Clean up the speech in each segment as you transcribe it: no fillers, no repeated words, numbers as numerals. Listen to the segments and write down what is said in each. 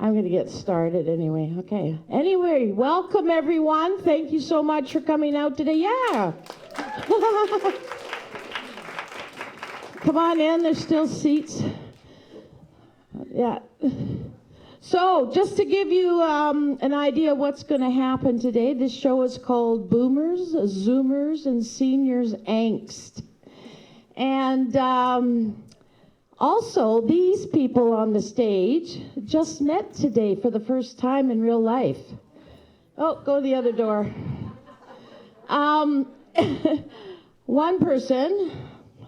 I'm going to get started anyway. Okay. Anyway, welcome everyone. Thank you so much for coming out today. Yeah. Come on in. There's still seats. Yeah. So, just to give you an idea of what's going to happen today, this show is called Boomers, Zoomers, and Seniors Angst. And also, these people on the stage just met today for the first time in real life. Oh, go to the other door. One person,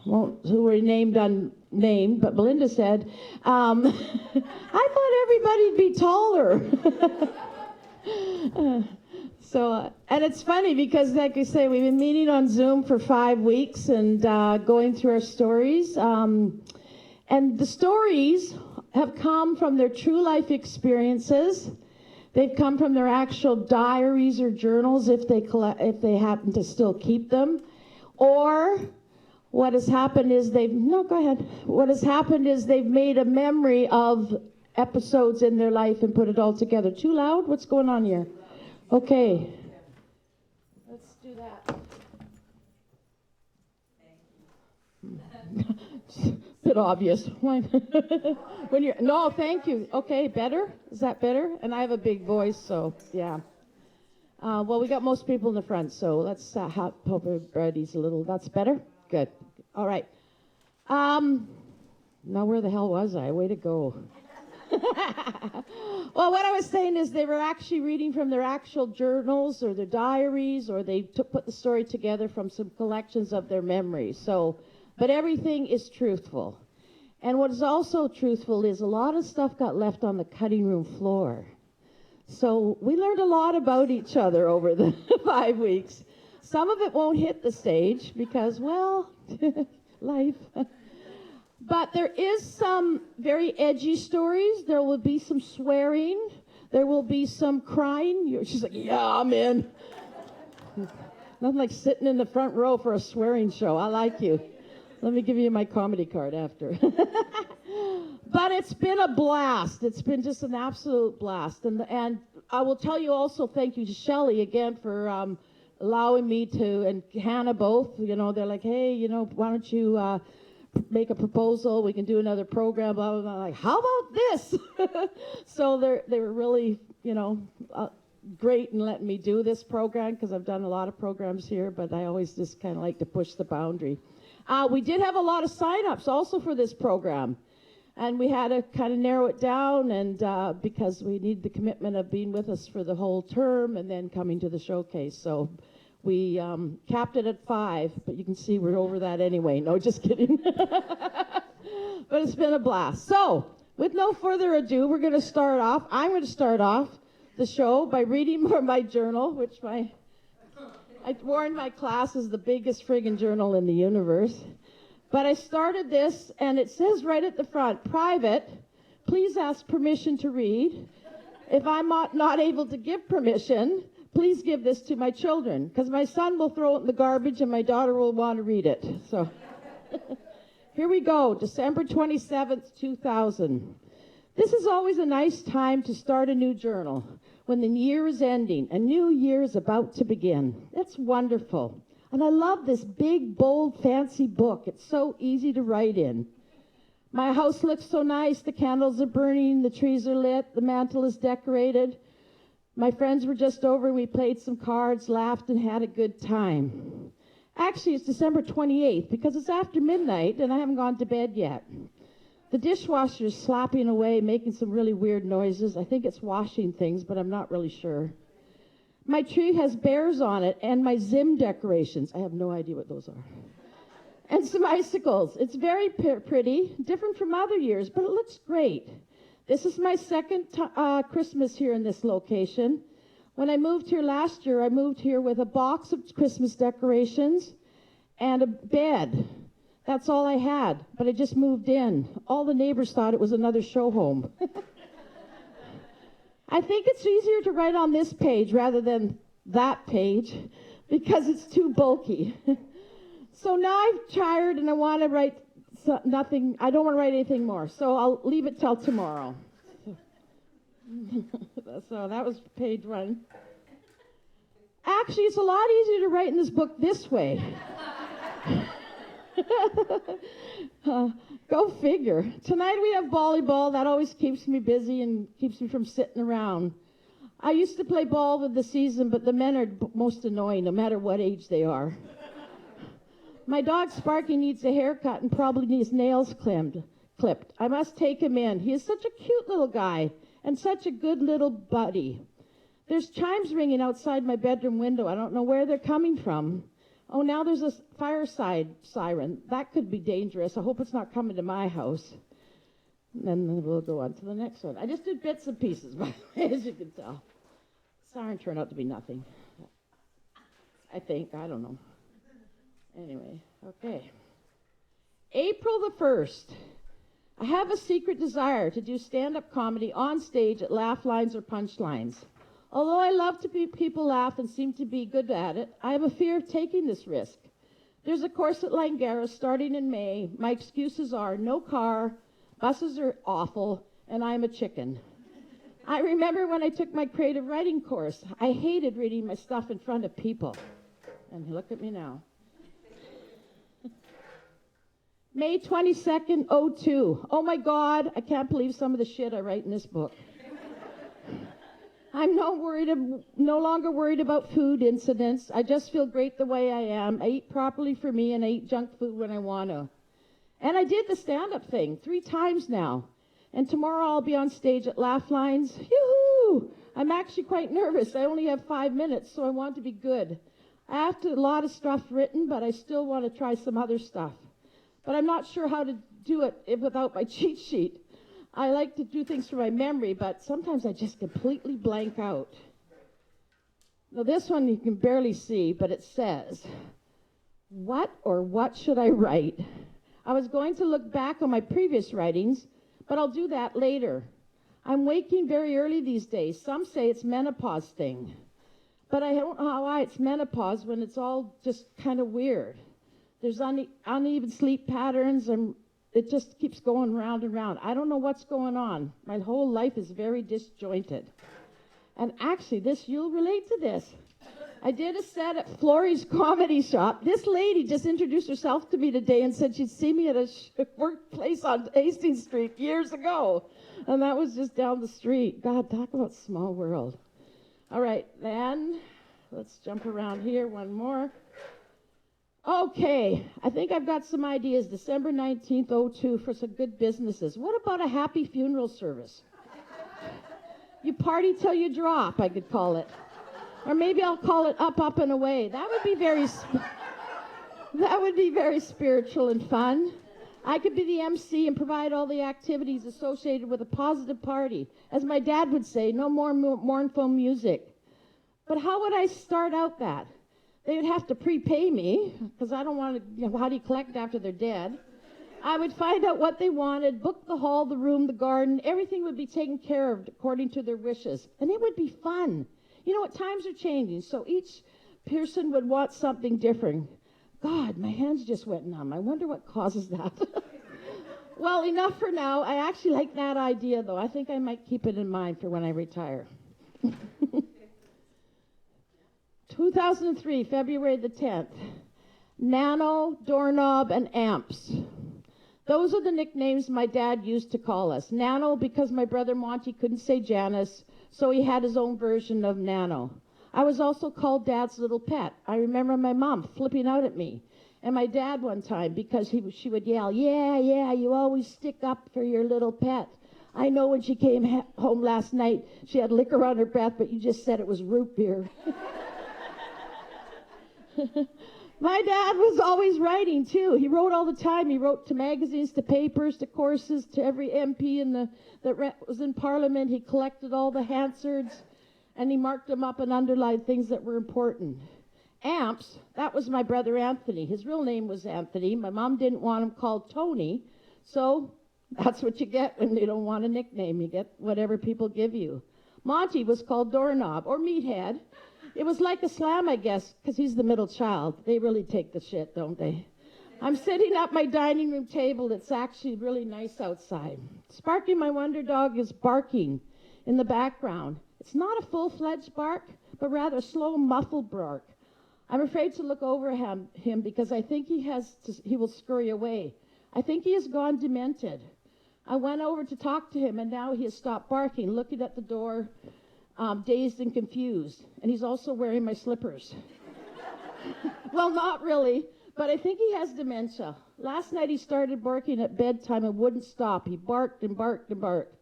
who were named unnamed, but Belinda said, I thought everybody'd be taller. And it's funny because, like I say, we've been meeting on Zoom for 5 weeks and going through our stories. And the stories have come from their true life experiences. They've come from their actual diaries or journals, if they happen to still keep them. Or what has happened is What has happened is they've made a memory of episodes in their life and put it all together. Too loud? What's going on here? Okay. Let's do that. Bit obvious. When you're no, thank you. Okay, better? Is that better? And I have a big voice, so yeah. Well, we got most people in the front, so let's hope everybody's a little. That's better. Good. All right. Now where the hell was I? Way to go. Well, what I was saying is they were actually reading from their actual journals or their diaries, or they put the story together from some collections of their memories. So, but everything is truthful. And what is also truthful is a lot of stuff got left on the cutting room floor. So we learned a lot about each other over the 5 weeks. Some of it won't hit the stage because, well, life. But there is some very edgy stories. There will be some swearing. There will be some crying. She's like, yeah, I'm in. Nothing like sitting in the front row for a swearing show. I like you. Let me give you my comedy card after. But it's been a blast. It's been just an absolute blast. And I will tell you also thank you to Shelley again for allowing me to, and Hannah both, they're like, hey, why don't you make a proposal? We can do another program, blah, blah, blah. I'm like, how about this? So they were really, great in letting me do this program because I've done a lot of programs here, but I always just kind of like to push the boundary. We did have a lot of sign-ups also for this program. And we had to kind of narrow it down, and because we need the commitment of being with us for the whole term and then coming to the showcase. So we capped it at 5, but you can see we're over that anyway. No, just kidding. But it's been a blast. So with no further ado, I'm going to start off the show by reading from my journal, which I warned my class is the biggest friggin' journal in the universe. But I started this, and it says right at the front, private, please ask permission to read. If I'm not able to give permission, please give this to my children, because my son will throw it in the garbage and my daughter will want to read it. So here we go, December 27th, 2000. This is always a nice time to start a new journal. When the year is ending, a new year is about to begin. It's wonderful. And I love this big, bold, fancy book. It's so easy to write in. My house looks so nice. The candles are burning. The trees are lit. The mantle is decorated. My friends were just over. We played some cards, laughed, and had a good time. Actually, it's December 28th because it's after midnight and I haven't gone to bed yet. The dishwasher is slapping away, making some really weird noises. I think it's washing things, but I'm not really sure. My tree has bears on it and my Zim decorations. I have no idea what those are. And some icicles. It's very pretty, different from other years, but it looks great. This is my second Christmas here in this location. When I moved here last year, I moved here with a box of Christmas decorations and a bed. That's all I had, but I just moved in. All the neighbors thought it was another show home. I think it's easier to write on this page rather than that page because it's too bulky. So now I'm tired and I want to write nothing. I don't want to write anything more, so I'll leave it till tomorrow. So that was page 1. Actually, it's a lot easier to write in this book this way. Go figure. Tonight we have volleyball. That always keeps me busy and keeps me from sitting around. I used to play ball with the season, but the men are most annoying, no matter what age they are. My dog Sparky needs a haircut and probably needs nails clipped. I must take him in. He is such a cute little guy and such a good little buddy. There's chimes ringing outside my bedroom window. I don't know where they're coming from. Oh, now there's a fireside siren. That could be dangerous. I hope it's not coming to my house. And then we'll go on to the next one. I just did bits and pieces, by the way, as you can tell. Siren turned out to be nothing. I think. I don't know. Anyway, okay. April the 1st. I have a secret desire to do stand-up comedy on stage at laugh lines or punch lines. Although I love to make people laugh and seem to be good at it, I have a fear of taking this risk. There's a course at Langara starting in May. My excuses are no car, buses are awful, and I'm a chicken. I remember when I took my creative writing course, I hated reading my stuff in front of people. And look at me now. May 22nd, 02. Oh my God, I can't believe some of the shit I write in this book. I'm no longer worried about food incidents. I just feel great the way I am. I eat properly for me, and I eat junk food when I want to. And I did the stand-up thing 3 times now. And tomorrow I'll be on stage at Laugh Lines. Yoo-hoo! I'm actually quite nervous. I only have 5 minutes, so I want to be good. I have a lot of stuff written, but I still want to try some other stuff. But I'm not sure how to do it without my cheat sheet. I like to do things from my memory, but sometimes I just completely blank out. Now this one you can barely see, but it says, what should I write? I was going to look back on my previous writings, but I'll do that later. I'm waking very early these days. Some say it's menopause thing, but I don't know why it's menopause when it's all just kind of weird. There's uneven sleep patterns, and it just keeps going round and round. I don't know what's going on. My whole life is very disjointed. And actually, you'll relate to this. I did a set at Florrie's Comedy Shop. This lady just introduced herself to me today and said she'd seen me at a workplace on Hastings Street years ago. And that was just down the street. God, talk about small world. All right, then let's jump around here one more. Okay, I think I've got some ideas. December 19th, 02 for some good businesses. What about a happy funeral service? You party till you drop, I could call it. Or maybe I'll call it Up, Up, and Away. That would be very spiritual and fun. I could be the MC and provide all the activities associated with a positive party. As my dad would say, no more mournful music. But how would I start out that? They would have to prepay me, because I don't want to, how do you collect after they're dead? I would find out what they wanted, book the hall, the room, the garden. Everything would be taken care of according to their wishes. And it would be fun. You know what? Times are changing, so each person would want something different. God, my hands just went numb. I wonder what causes that. Well, enough for now. I actually like that idea, though. I think I might keep it in mind for when I retire. 2003, February the 10th. Nano, Doorknob, and Amps. Those are the nicknames my dad used to call us. Nano because my brother Monty couldn't say Janice, so he had his own version of Nano. I was also called Dad's little pet. I remember my mom flipping out at me. And my dad one time, because she would yell, yeah, you always stick up for your little pet. I know when she came home last night, she had liquor on her breath, but you just said it was root beer. My dad was always writing, too. He wrote all the time. He wrote to magazines, to papers, to courses, to every MP that was in Parliament. He collected all the Hansards, and he marked them up and underlined things that were important. Amps, that was my brother Anthony. His real name was Anthony. My mom didn't want him called Tony, so that's what you get when you don't want a nickname. You get whatever people give you. Monty was called Doorknob, or Meathead. It was like a slam, I guess, because he's the middle child. They really take the shit, don't they? I'm sitting at my dining room table. It's actually really nice outside. Sparky, my wonder dog, is barking. in the background. It's not a full-fledged bark, but rather a slow, muffled bark. I'm afraid to look over him because I think he will scurry away. I think he has gone demented. I went over to talk to him, and now he has stopped barking, looking at the door, dazed and confused. And he's also wearing my slippers. Well, not really, but I think he has dementia. Last night he started barking at bedtime and wouldn't stop. He barked and barked and barked.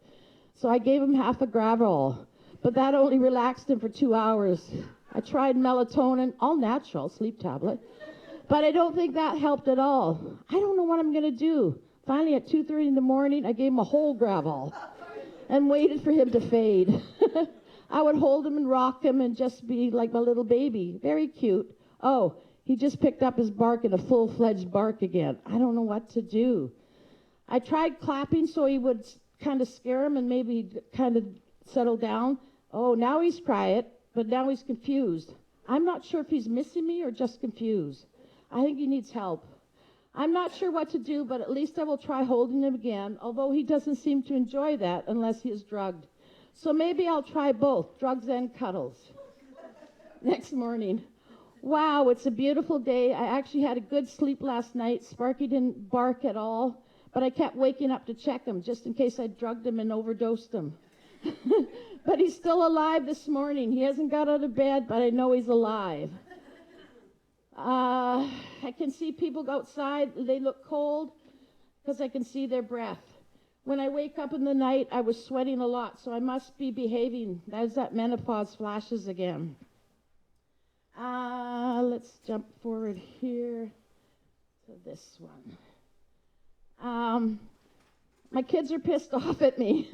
So I gave him half a Gravol, but that only relaxed him for 2 hours. I tried melatonin, all natural, sleep tablet, but I don't think that helped at all. I don't know what I'm going to do. Finally, at 2:30 in the morning, I gave him a whole Gravol and waited for him to fade. I would hold him and rock him and just be like my little baby. Very cute. Oh, he just picked up his bark in a full-fledged bark again. I don't know what to do. I tried clapping so he would kind of scare him and maybe he'd kind of settle down. Oh, now he's quiet, but now he's confused. I'm not sure if he's missing me or just confused. I think he needs help. I'm not sure what to do, but at least I will try holding him again, although he doesn't seem to enjoy that unless he is drugged. So maybe I'll try both, drugs and cuddles. Next morning. Wow, it's a beautiful day. I actually had a good sleep last night. Sparky didn't bark at all, but I kept waking up to check him just in case I drugged him and overdosed him. But he's still alive this morning. He hasn't got out of bed, but I know he's alive. I can see people outside. They look cold because I can see their breath. When I wake up in the night, I was sweating a lot, so I must be behaving. As that menopause flashes again. Let's jump forward here to this one. My kids are pissed off at me.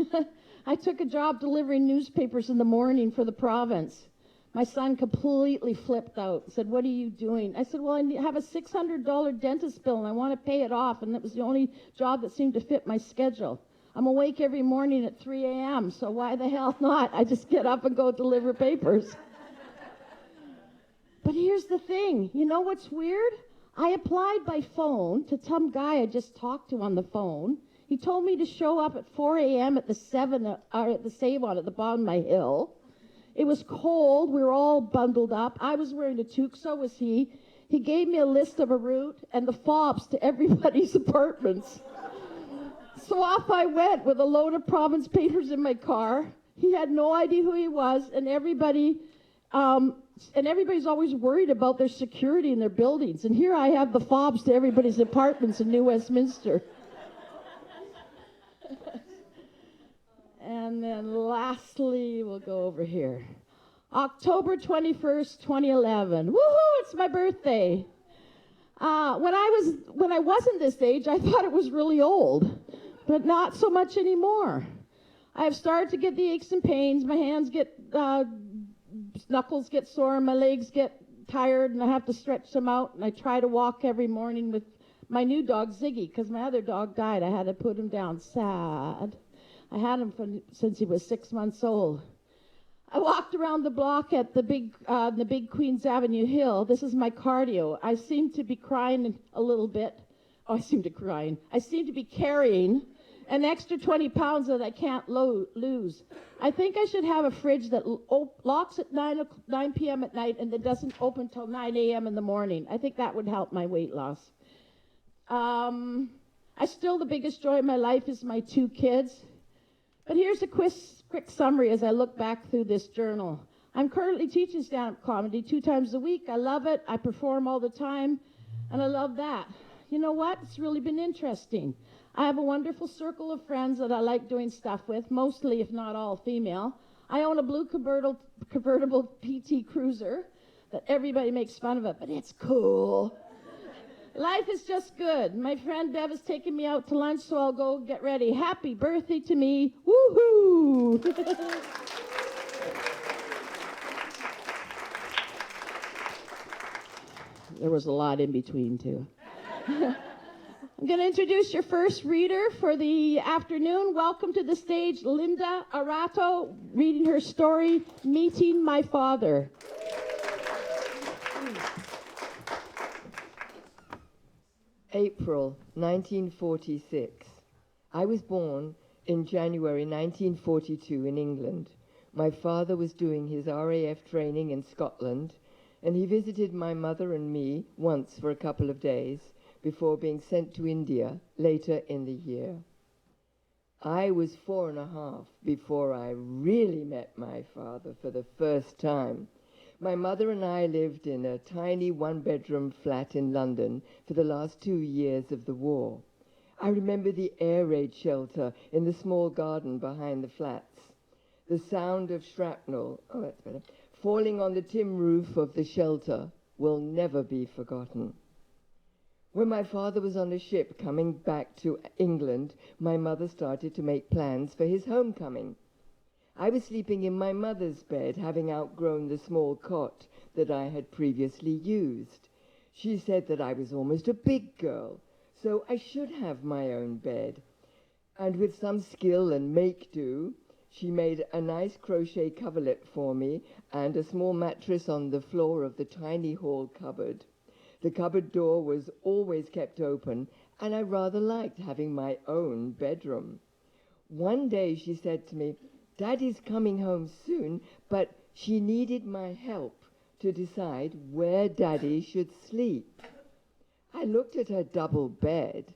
I took a job delivering newspapers in the morning for the province. My son completely flipped out, said, "What are you doing?" I said, "Well, I have a $600 dentist bill and I want to pay it off, and that was the only job that seemed to fit my schedule. I'm awake every morning at 3 a.m., so why the hell not? I just get up and go deliver papers." But here's the thing. You know what's weird? I applied by phone to some guy I just talked to on the phone. He told me to show up at 4 a.m. at the Save-On at the bottom of my hill. It was cold. We were all bundled up. I was wearing a toque, so was he. He gave me a list of a route and the fobs to everybody's apartments. So off I went with a load of province papers in my car. He had no idea who he was, and everybody's always worried about their security in their buildings. And here I have the fobs to everybody's apartments in New Westminster. And then lastly, we'll go over here. October 21st, 2011. Woohoo, it's my birthday. When I wasn't this age, I thought it was really old, but not so much anymore. I have started to get the aches and pains. My hands get, knuckles get sore, my legs get tired, and I have to stretch them out. And I try to walk every morning with my new dog, Ziggy, because my other dog died. I had to put him down. Sad. I had him since he was 6 months old. I walked around the block at the big Queens Avenue Hill. This is my cardio. I seem to be crying a little bit. Oh, I seem to be carrying an extra 20 pounds that I can't lose. I think I should have a fridge that locks at 9 p.m. at night and that doesn't open till 9 a.m. in the morning. I think that would help my weight loss. The biggest joy in my life is my 2 kids. But here's a quick summary as I look back through this journal. I'm currently teaching stand-up comedy 2 times a week. I love it. I perform all the time, and I love that. You know what? It's really been interesting. I have a wonderful circle of friends that I like doing stuff with, mostly, if not all, female. I own a blue convertible PT Cruiser that everybody makes fun of it, but it's cool. Life is just good. My friend Bev is taking me out to lunch, so I'll go get ready. Happy birthday to me. Woohoo! There was a lot in between, too. I'm going to introduce your first reader for the afternoon. Welcome to the stage, Linda Arato, reading her story, Meeting My Father. April 1946. I was born in January 1942 in England. My father was doing his RAF training in Scotland, and he visited my mother and me once for a couple of days before being sent to India later in the year. I was 4.5 before I really met my father for the first time. My mother and I lived in a tiny one-bedroom flat in London for the last 2 years of the war. I remember the air raid shelter in the small garden behind the flats. The sound of shrapnel, falling on the tin roof of the shelter will never be forgotten. When my father was on a ship coming back to England, my mother started to make plans for his homecoming. I was sleeping in my mother's bed, having outgrown the small cot that I had previously used. She said that I was almost a big girl, so I should have my own bed. And with some skill and make-do, she made a nice crochet coverlet for me and a small mattress on the floor of the tiny hall cupboard. The cupboard door was always kept open, and I rather liked having my own bedroom. One day she said to me, "Daddy's coming home soon," but she needed my help to decide where Daddy should sleep. I looked at her double bed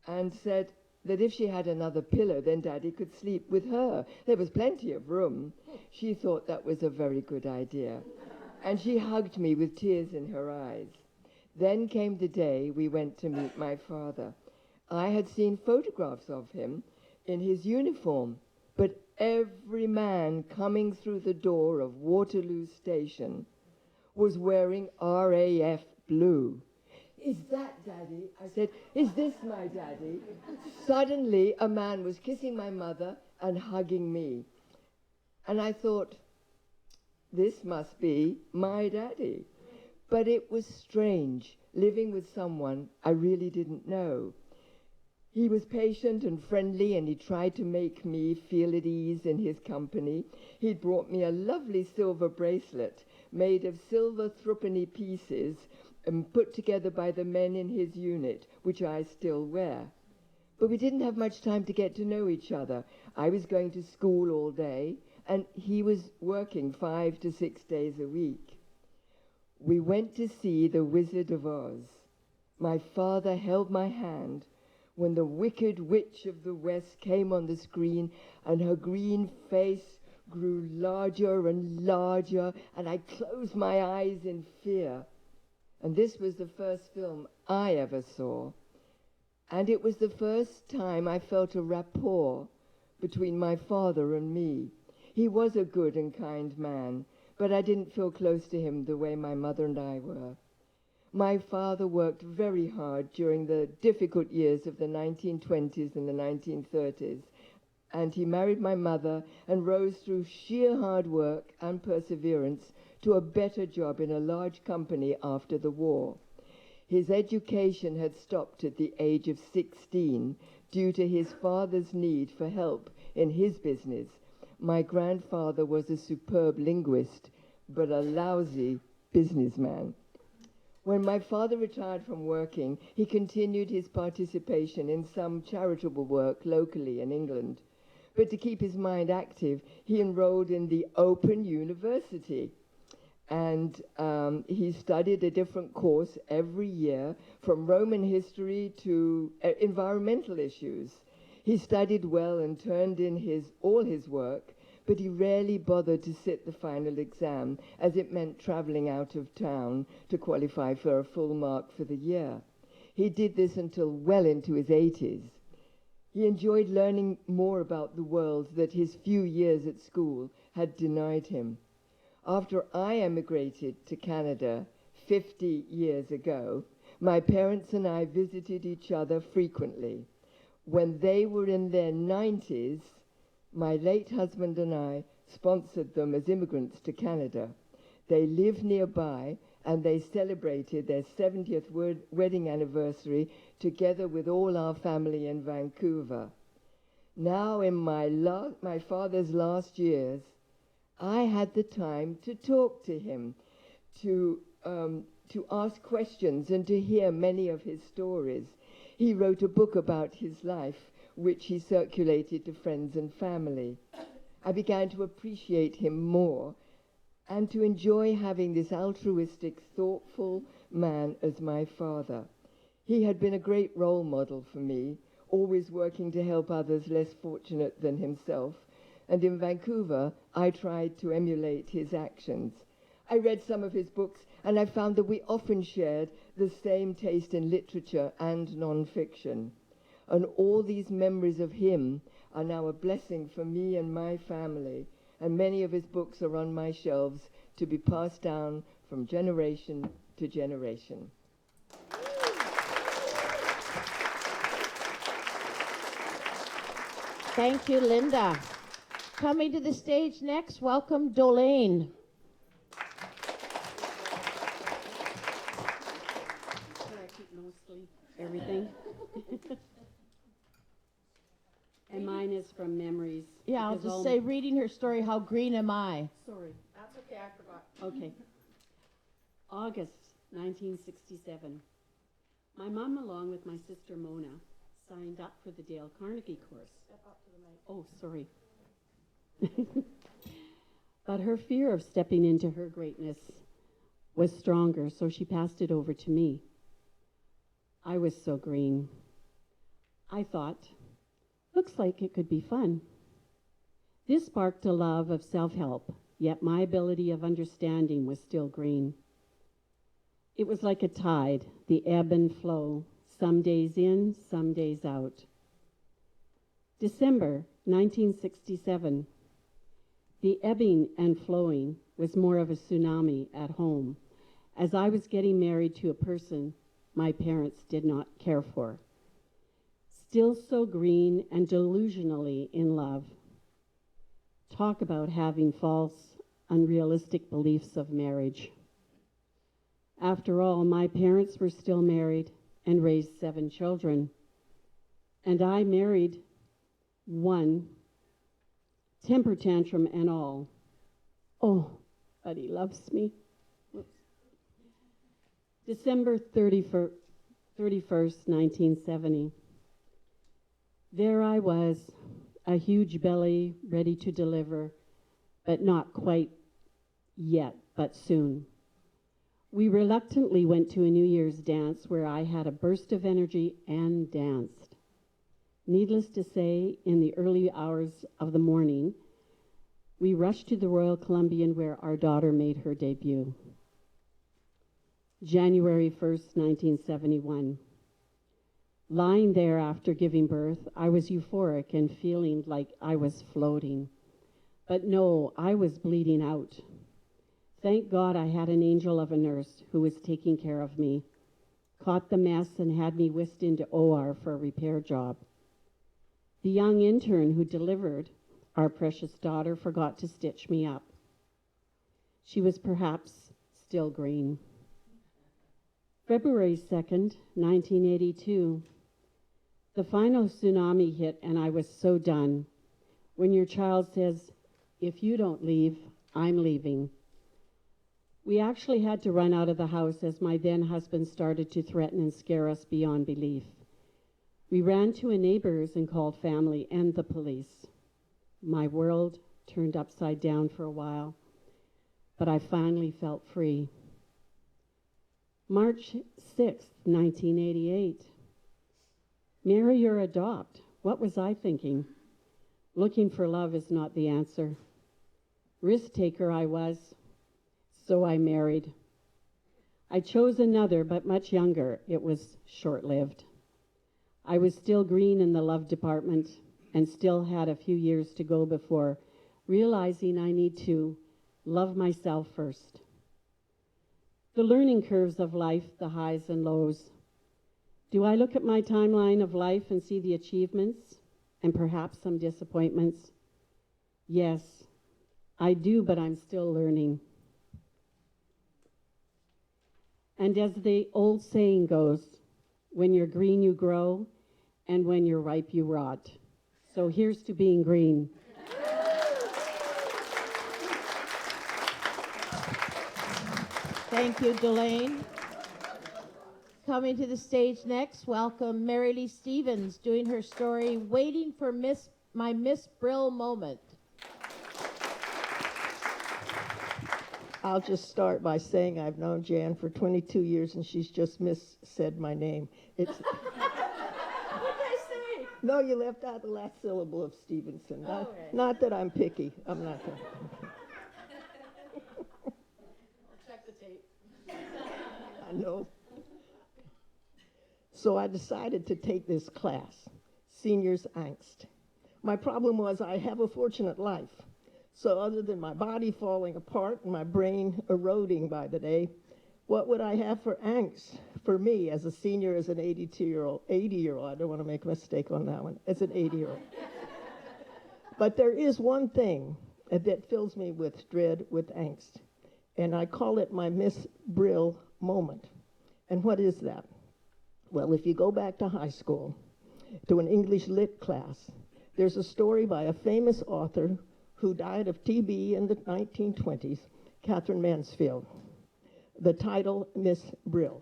and said that if she had another pillow, then Daddy could sleep with her. There was plenty of room. She thought that was a very good idea, and she hugged me with tears in her eyes. Then came the day we went to meet my father. I had seen photographs of him in his uniform, but every man coming through the door of Waterloo Station was wearing RAF blue. "Is that Daddy?" I said. "Is this my Daddy?" Suddenly, a man was kissing my mother and hugging me. And I thought, this must be my Daddy. But it was strange, living with someone I really didn't know. He was patient and friendly, and he tried to make me feel at ease in his company. He'd brought me a lovely silver bracelet made of silver threepenny pieces and put together by the men in his unit, which I still wear. But we didn't have much time to get to know each other. I was going to school all day, and he was working 5 to 6 days a week. We went to see The Wizard of Oz. My father held my hand when the Wicked Witch of the West came on the screen, and her green face grew larger and larger, and I closed my eyes in fear. And this was the first film I ever saw. And it was the first time I felt a rapport between my father and me. He was a good and kind man, but I didn't feel close to him the way my mother and I were. My father worked very hard during the difficult years of the 1920s and the 1930s, and he married my mother and rose through sheer hard work and perseverance to a better job in a large company after the war. His education had stopped at the age of 16 due to his father's need for help in his business. My grandfather was a superb linguist, but a lousy businessman. When my father retired from working, he continued his participation in some charitable work locally in England. But to keep his mind active, he enrolled in the Open University. And he studied a different course every year, from Roman history to environmental issues. He studied well and turned in all his work, but he rarely bothered to sit the final exam, as it meant traveling out of town to qualify for a full mark for the year. He did this until well into his 80s. He enjoyed learning more about the world that his few years at school had denied him. After I emigrated to Canada 50 years ago, my parents and I visited each other frequently. When they were in their 90s, my late husband and I sponsored them as immigrants to Canada. They live nearby, and they celebrated their 70th wedding anniversary together with all our family in Vancouver. Now, in my father's last years, I had the time to talk to him, to ask questions and to hear many of his stories. He wrote a book about his life, which he circulated to friends and family. I began to appreciate him more and to enjoy having this altruistic, thoughtful man as my father. He had been a great role model for me, always working to help others less fortunate than himself, and in Vancouver, I tried to emulate his actions. I read some of his books, and I found that we often shared the same taste in literature and non-fiction. And all these memories of him are now a blessing for me and my family, and many of his books are on my shelves to be passed down from generation to generation. Thank you, Linda. Coming to the stage next, welcome Dolaine. Should I keep mostly everything? And mine is from memories. Yeah, I'll because just say, reading her story, How Green Am I? Sorry. That's okay, I forgot. Okay. August 1967. My mom, along with my sister Mona, signed up for the Dale Carnegie course. Step up to the mic. Oh, sorry. But her fear of stepping into her greatness was stronger, so she passed it over to me. I was so green. I thought, looks like it could be fun. This sparked a love of self-help, yet my ability of understanding was still green. It was like a tide, the ebb and flow, some days in, some days out. December 1967. The ebbing and flowing was more of a tsunami at home, as I was getting married to a person my parents did not care for. Still so green and delusionally in love. Talk about having false, unrealistic beliefs of marriage. After all, my parents were still married and raised 7 children, and I married one, temper tantrum and all. Oh, but he loves me. Whoops. December 31st, 1970. There I was, a huge belly ready to deliver, but not quite yet, but soon. We reluctantly went to a New Year's dance where I had a burst of energy and danced. Needless to say, in the early hours of the morning, we rushed to the Royal Columbian where our daughter made her debut. January 1st, 1971. Lying there after giving birth, I was euphoric and feeling like I was floating. But no, I was bleeding out. Thank God I had an angel of a nurse who was taking care of me, caught the mess and had me whisked into OR for a repair job. The young intern who delivered our precious daughter forgot to stitch me up. She was perhaps still green. February 2nd, 1982. The final tsunami hit and I was so done. When your child says, if you don't leave, I'm leaving. We actually had to run out of the house as my then husband started to threaten and scare us beyond belief. We ran to a neighbor's and called family and the police. My world turned upside down for a while, but I finally felt free. March 6th, 1988. Marry or adopt? What was I thinking? Looking for love is not the answer. Risk taker I was, so I married. I chose another, but much younger. It was short-lived. I was still green in the love department and still had a few years to go before realizing I need to love myself first. The learning curves of life, the highs and lows. Do I look at my timeline of life and see the achievements and perhaps some disappointments? Yes, I do, but I'm still learning. And as the old saying goes, when you're green, you grow, and when you're ripe, you rot. So here's to being green. Thank you, Dolaine. Coming to the stage next, welcome Marylee Stevens doing her story, Waiting for My Miss Brill Moment. I'll just start by saying I've known Jan for 22 years and she's just said my name. It's What did I say? No, you left out the last syllable of Stephenson. Not that I'm picky. I'm not. I'll check the tape. I know. So I decided to take this class, Seniors Angst. My problem was I have a fortunate life. So other than my body falling apart and my brain eroding by the day, what would I have for angst for me as a senior, as an 80-year-old, I don't want to make a mistake on that one, as an 80-year-old. But there is one thing that fills me with dread, with angst, and I call it my Miss Brill moment. And what is that? Well, if you go back to high school, to an English lit class, there's a story by a famous author who died of TB in the 1920s, Catherine Mansfield. The title, Miss Brill.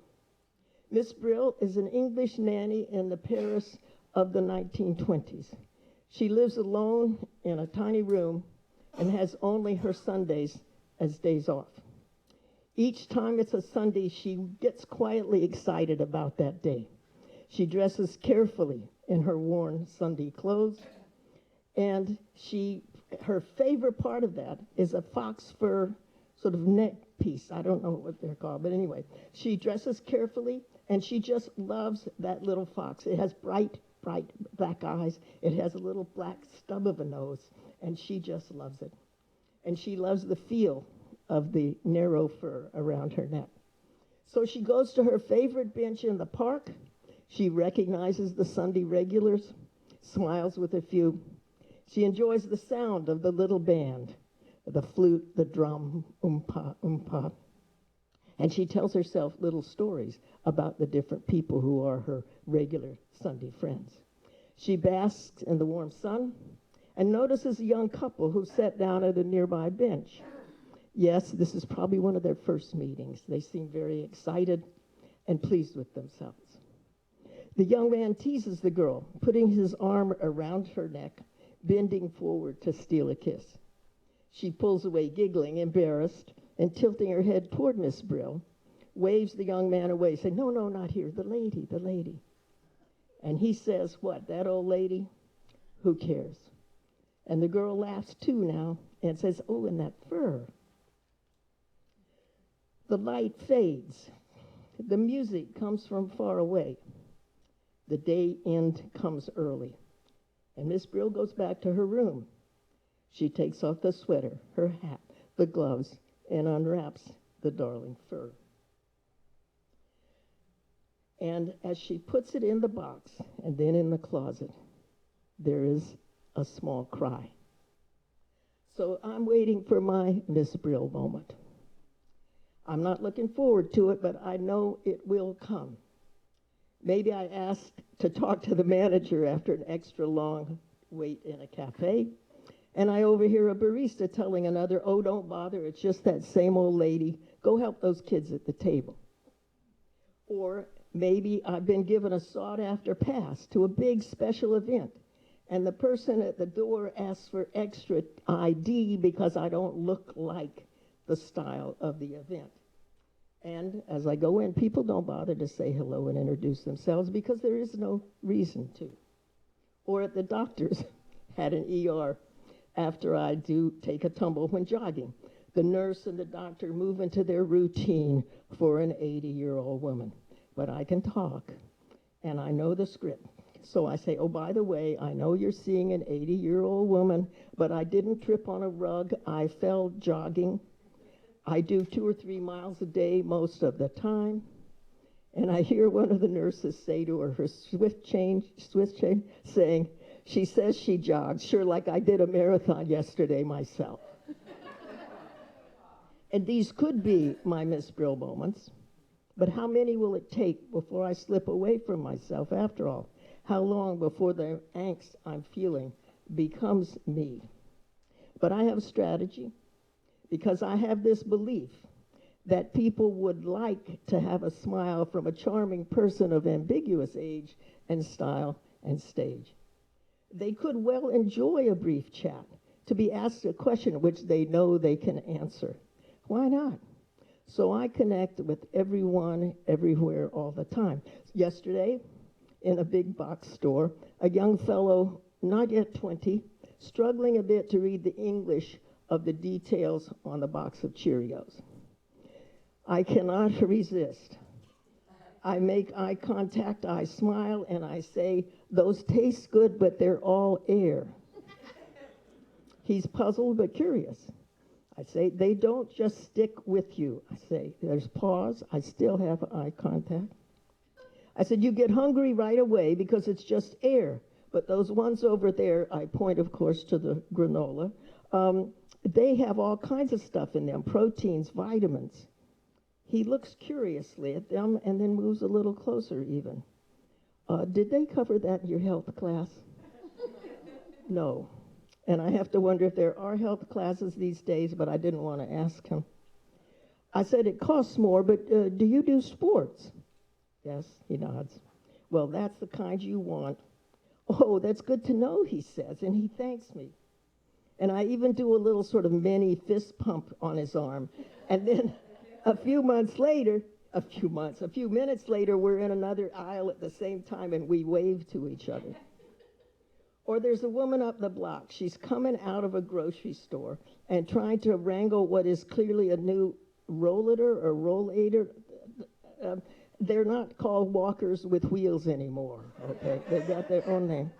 Miss Brill is an English nanny in the Paris of the 1920s. She lives alone in a tiny room and has only her Sundays as days off. Each time it's a Sunday, she gets quietly excited about that day. She dresses carefully in her worn Sunday clothes, and her favorite part of that is a fox fur sort of neck piece. I don't know what they're called, but anyway, she dresses carefully, and she just loves that little fox. It has bright black eyes. It has a little black stub of a nose, and she just loves it. And she loves the feel of the narrow fur around her neck. So she goes to her favorite bench in the park. She recognizes the Sunday regulars, smiles with a few. She enjoys the sound of the little band, the flute, the drum, oompa, oompa. And she tells herself little stories about the different people who are her regular Sunday friends. She basks in the warm sun and notices a young couple who sat down at a nearby bench. Yes, this is probably one of their first meetings. They seem very excited and pleased with themselves. The young man teases the girl, putting his arm around her neck, bending forward to steal a kiss. She pulls away, giggling, embarrassed, and tilting her head toward Miss Brill, waves the young man away, saying, "No, no, not here, the lady. And he says, "What, that old lady? Who cares?" And the girl laughs too now and says, "Oh, and that fur." The light fades. The music comes from far away. The day end comes early. And Miss Brill goes back to her room. She takes off the sweater, her hat, the gloves, and unwraps the darling fur. And as she puts it in the box and then in the closet, there is a small cry. So I'm waiting for my Miss Brill moment. I'm not looking forward to it, but I know it will come. Maybe I asked to talk to the manager after an extra long wait in a cafe, and I overhear a barista telling another, "Oh, don't bother, it's just that same old lady. Go help those kids at the table." Or maybe I've been given a sought-after pass to a big special event, and the person at the door asks for extra ID because I don't look like the style of the event. And as I go in, people don't bother to say hello and introduce themselves because there is no reason to. Or at the doctor's at an ER after I do take a tumble when jogging. The nurse and the doctor move into their routine for an 80-year-old woman. But I can talk, and I know the script. So I say, "Oh, by the way, I know you're seeing an 80-year-old woman, but I didn't trip on a rug. I fell jogging. I do 2 or 3 miles a day most of the time." And I hear one of the nurses say to her swift change, saying, "She says she jogs, sure like I did a marathon yesterday myself." And these could be my Miss Brill moments, but how many will it take before I slip away from myself after all? How long before the angst I'm feeling becomes me? But I have a strategy, because I have this belief that people would like to have a smile from a charming person of ambiguous age and style and stage. They could well enjoy a brief chat, to be asked a question which they know they can answer. Why not? So I connect with everyone, everywhere, all the time. Yesterday, in a big box store, a young fellow, not yet 20, struggling a bit to read the English of the details on the box of Cheerios. I cannot resist. I make eye contact, I smile, and I say, "Those taste good, but they're all air." He's puzzled but curious. I say, "They don't just stick with you." I say, there's pause. I still have eye contact. I said, "You get hungry right away because it's just air. But those ones over there," I point, of course, to the granola, "they have all kinds of stuff in them, proteins, vitamins." He looks curiously at them and then moves a little closer even. "Did they cover that in your health class?" No. And I have to wonder if there are health classes these days, but I didn't want to ask him. I said, "It costs more, but do you do sports?" "Yes," he nods. "Well, that's the kind you want." "Oh, that's good to know," he says, and he thanks me. And I even do a little sort of mini fist pump on his arm. And then a few minutes later, we're in another aisle at the same time, and we wave to each other. Or there's a woman up the block. She's coming out of a grocery store and trying to wrangle what is clearly a new rollator or rollator. They're not called walkers with wheels anymore, okay? They've got their own name.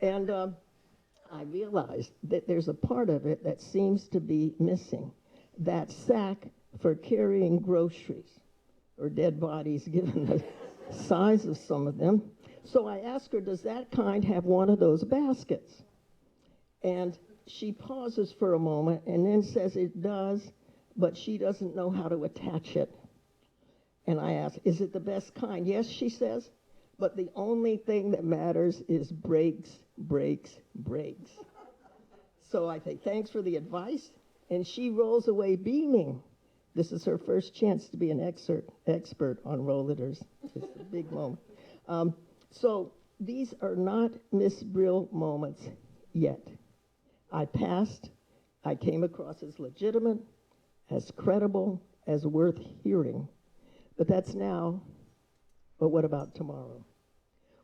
And I realized that there's a part of it that seems to be missing. That sack for carrying groceries or dead bodies, given the size of some of them. So I asked her, "Does that kind have one of those baskets?" And she pauses for a moment and then says it does, but she doesn't know how to attach it. And I ask, "Is it the best kind?" "Yes," she says, "but the only thing that matters is brakes, brakes, brakes." So I say, "Thanks for the advice." And she rolls away beaming. This is her first chance to be an expert on rollators. It's a big moment. So these are not Miss Brill moments yet. I passed. I came across as legitimate, as credible, as worth hearing. But that's now. But what about tomorrow?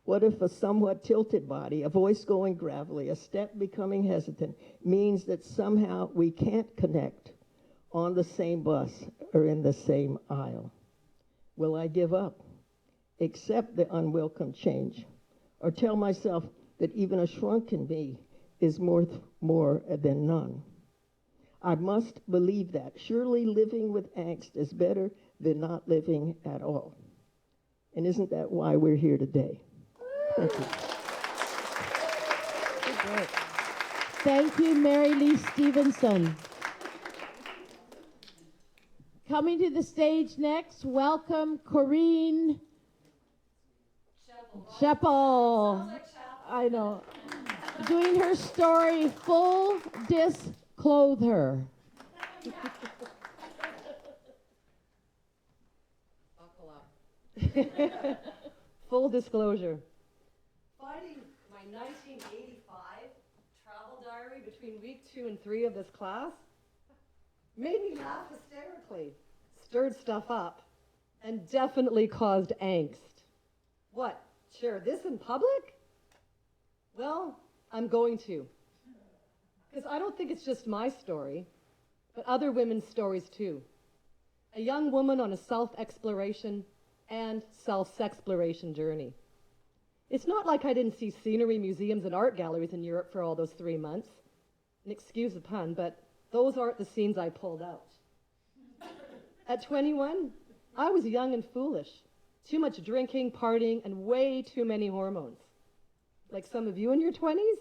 What if a somewhat tilted body, a voice going gravelly, a step becoming hesitant, means that somehow we can't connect on the same bus or in the same aisle? Will I give up? Accept the unwelcome change, or tell myself that even a shrunken me is more than none? I must believe that. Surely living with angst is better than not living at all. And isn't that why we're here today? Thank you. Thank you, Marylee Stephenson. Coming to the stage next, welcome Corrine. Chepil. I know. Doing her story, Full Disclothe Her. Buckle up. Full disclosure. Finding my 1985 travel diary between week 2 and 3 of this class made me laugh hysterically, stirred stuff up, and definitely caused angst. What? Share this in public? Well, I'm going to. Because I don't think it's just my story, but other women's stories too. A young woman on a self-exploration and self-sexploration journey. It's not like I didn't see scenery, museums, and art galleries in Europe for all those 3 months. And excuse the pun, but those aren't the scenes I pulled out. At 21, I was young and foolish. Too much drinking, partying, and way too many hormones. Like some of you in your 20s?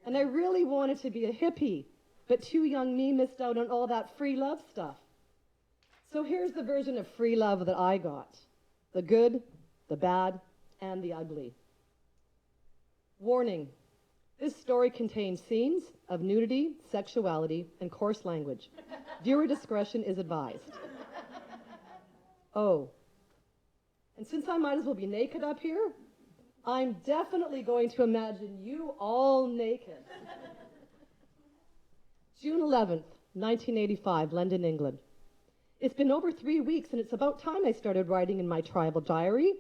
And I really wanted to be a hippie, but too young me missed out on all that free love stuff. So here's the version of free love that I got. The good, the bad, and the ugly. Warning, this story contains scenes of nudity, sexuality, and coarse language. Viewer discretion is advised. Oh, and since I might as well be naked up here, I'm definitely going to imagine you all naked. June 11th, 1985, London, England. It's been over 3 weeks, and it's about time I started writing in my tribal diary.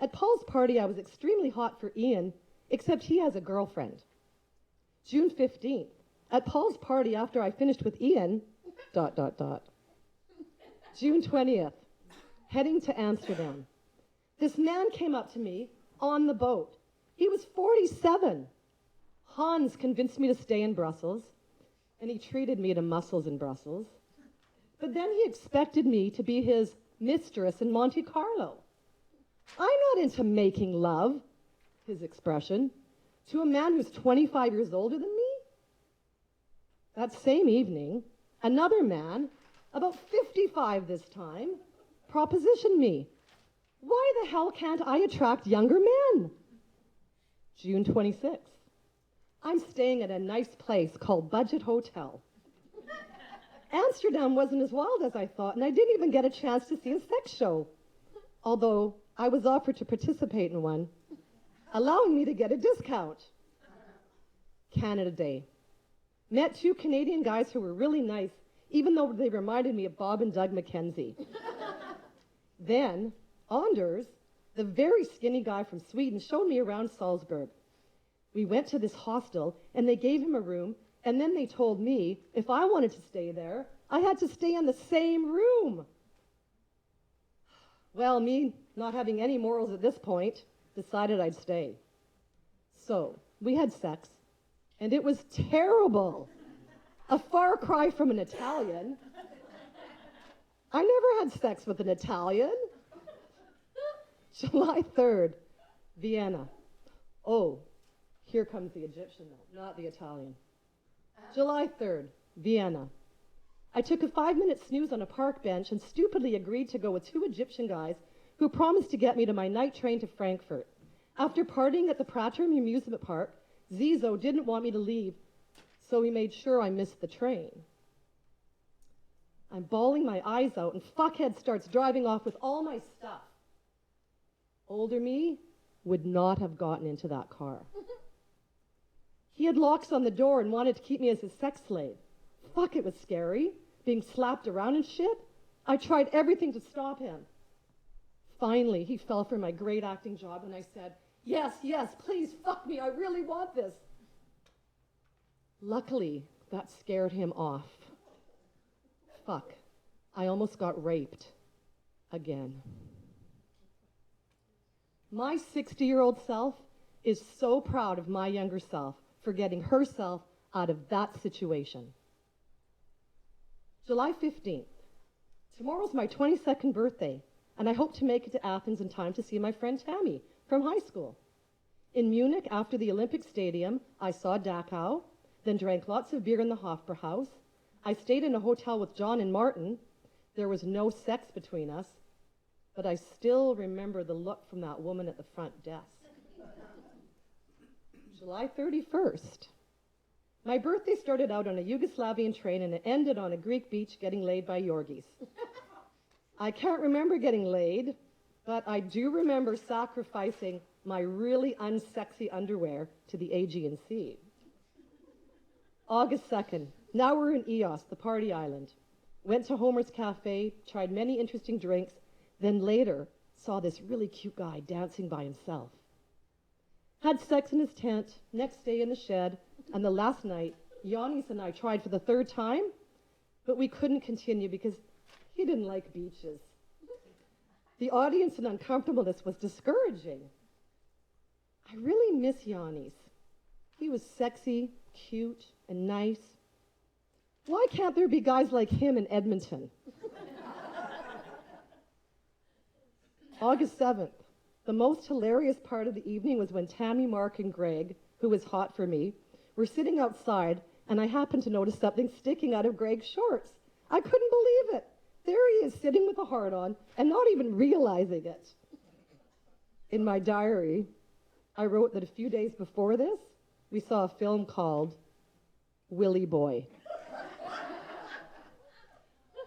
At Paul's party, I was extremely hot for Ian, except he has a girlfriend. June 15th, at Paul's party after I finished with Ian, ... June 20th, heading to Amsterdam. This man came up to me on the boat. He was 47. Hans convinced me to stay in Brussels, and he treated me to mussels in Brussels. But then he expected me to be his mistress in Monte Carlo. I'm not into making love, his expression, to a man who's 25 years older than me. That same evening, another man, about 55 this time, propositioned me. Why the hell can't I attract younger men? June 26th. I'm staying at a nice place called Budget Hotel. Amsterdam wasn't as wild as I thought, and I didn't even get a chance to see a sex show, although I was offered to participate in one, allowing me to get a discount. Canada Day. Met 2 Canadian guys who were really nice, even though they reminded me of Bob and Doug McKenzie. Then, Anders, the very skinny guy from Sweden, showed me around Salzburg. We went to this hostel, and they gave him a room, and then they told me if I wanted to stay there, I had to stay in the same room. Well, me, not having any morals at this point, decided I'd stay. So, we had sex, and it was terrible. A far cry from an Italian. I never had sex with an Italian. July 3rd, Vienna. Oh, here comes the Egyptian, though, not the Italian. July 3rd, Vienna. I took a 5-minute snooze on a park bench and stupidly agreed to go with 2 Egyptian guys who promised to get me to my night train to Frankfurt. After partying at the Prater amusement park, Zizo didn't want me to leave, so he made sure I missed the train. I'm bawling my eyes out, and fuckhead starts driving off with all my stuff. Older me would not have gotten into that car. He had locks on the door and wanted to keep me as his sex slave. Fuck, it was scary, being slapped around and shit. I tried everything to stop him. Finally, he fell for my great acting job, and I said, yes, please, fuck me, I really want this. Luckily, that scared him off. Fuck, I almost got raped. Again. My 60-year-old self is so proud of my younger self for getting herself out of that situation. July 15th. Tomorrow's my 22nd birthday, and I hope to make it to Athens in time to see my friend Tammy from high school. In Munich, after the Olympic Stadium, I saw Dachau, then drank lots of beer in the Hofbrauhaus. I stayed in a hotel with John and Martin. There was no sex between us, but I still remember the look from that woman at the front desk. July 31st. My birthday started out on a Yugoslavian train and it ended on a Greek beach getting laid by Yorgis. I can't remember getting laid, but I do remember sacrificing my really unsexy underwear to the Aegean Sea. August 2nd. Now we're in Eos, the party island. Went to Homer's Cafe, tried many interesting drinks, then later saw this really cute guy dancing by himself. Had sex in his tent, next day in the shed, and the last night, Janice and I tried for the 3rd time, but we couldn't continue because he didn't like beaches. The audience and uncomfortableness was discouraging. I really miss Janice. He was sexy, cute, and nice. Why can't there be guys like him in Edmonton? August 7th. The most hilarious part of the evening was when Tammy, Mark, and Greg, who was hot for me, were sitting outside, and I happened to notice something sticking out of Greg's shorts. I couldn't believe it. There he is, sitting with a heart on, and not even realizing it. In my diary, I wrote that a few days before this, we saw a film called Willy Boy.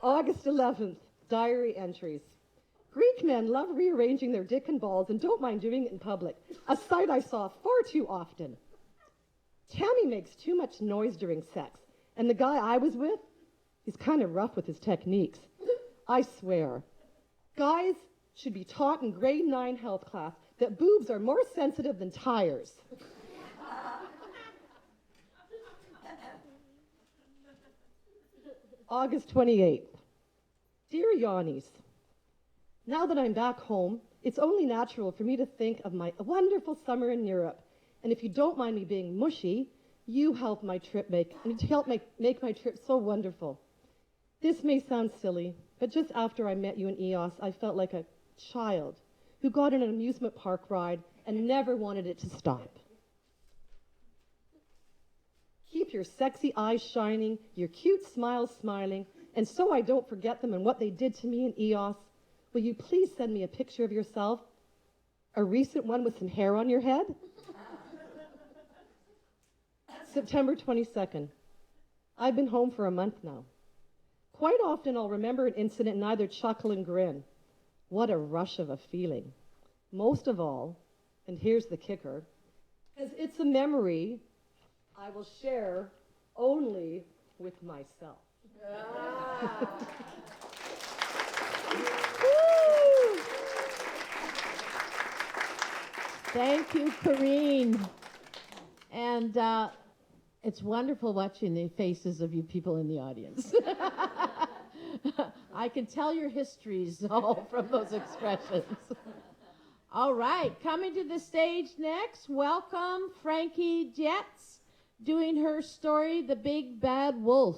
August 11th, diary entries. Greek men love rearranging their dick and balls and don't mind doing it in public, a sight I saw far too often. Tammy makes too much noise during sex, and the guy I was with, he's kind of rough with his techniques. I swear, guys should be taught in grade 9 health class that boobs are more sensitive than tires. August 28th. Dear Janice, now that I'm back home, it's only natural for me to think of my wonderful summer in Europe. And if you don't mind me being mushy, you helped my trip make my trip so wonderful. This may sound silly, but just after I met you in EOS, I felt like a child who got in an amusement park ride and never wanted it to stop. Keep your sexy eyes shining, your cute smiles smiling, and so I don't forget them and what they did to me in EOS, will you please send me a picture of yourself? A recent one with some hair on your head? September 22nd. I've been home for a month now. Quite often I'll remember an incident and either chuckle and grin. What a rush of a feeling. Most of all, and here's the kicker, because it's a memory I will share only with myself. Thank you, Corrine. And it's wonderful watching the faces of you people in the audience. I can tell your histories all from those expressions. All right, coming to the stage next, welcome Frankie Dietz, doing her story, The Big Bad Wolf.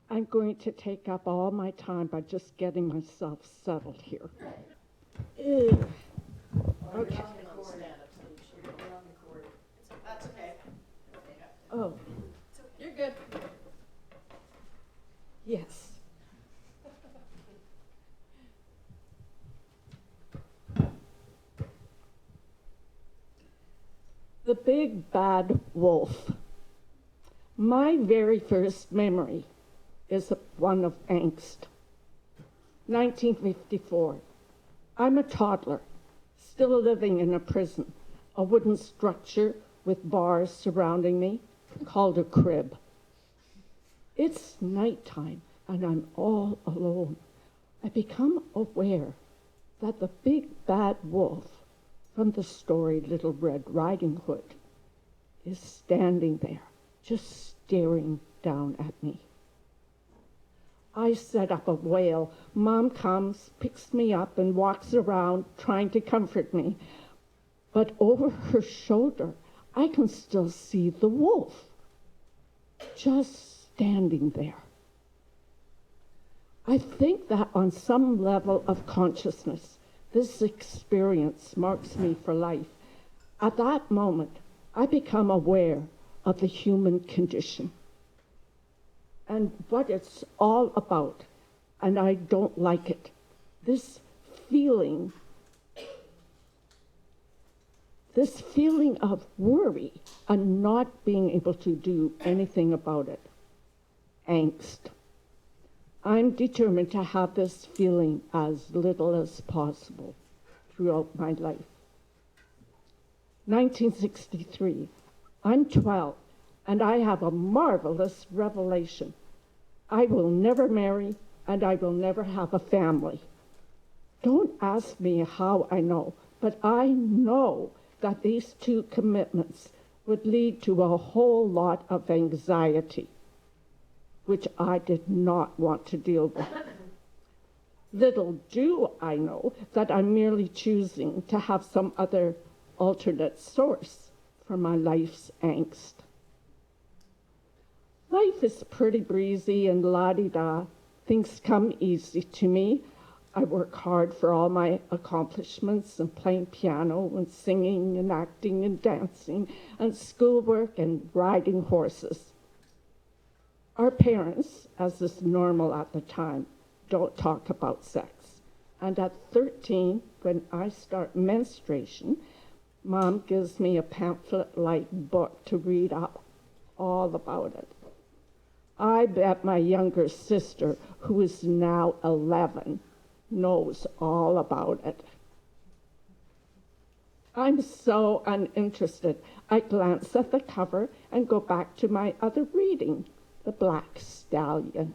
I'm going to take up all my time by just getting myself settled here. Ew. Okay. That's okay. Oh, You're good. yes. The Big Bad Wolf. My very first memory is one of angst. 1954. I'm a toddler, still living in a prison, a wooden structure with bars surrounding me, called a crib. It's nighttime and I'm all alone. I become aware that the big bad wolf from the story Little Red Riding Hood is standing there, just staring down at me. I set up a wail. Mom comes, picks me up, and walks around trying to comfort me. But over her shoulder, I can still see the wolf, just standing there. I think that on some level of consciousness, this experience marks me for life. At that moment, I become aware of the human condition and what it's all about, and I don't like it. This feeling of worry and not being able to do anything about it. Angst. I'm determined to have this feeling as little as possible throughout my life. 1963. I'm 12, and I have a marvelous revelation. I will never marry, and I will never have a family. Don't ask me how I know, but I know that these two commitments would lead to a whole lot of anxiety, which I did not want to deal with. Little do I know that I'm merely choosing to have some other alternate source for my life's angst. Life is pretty breezy and la-di-da. Things come easy to me. I work hard for all my accomplishments and playing piano and singing and acting and dancing and schoolwork and riding horses. Our parents, as is normal at the time, don't talk about sex. And at 13, when I start menstruation, Mom gives me a pamphlet-like book to read up all about it. I bet my younger sister, who is now 11, knows all about it. I'm so uninterested. I glance at the cover and go back to my other reading, The Black Stallion.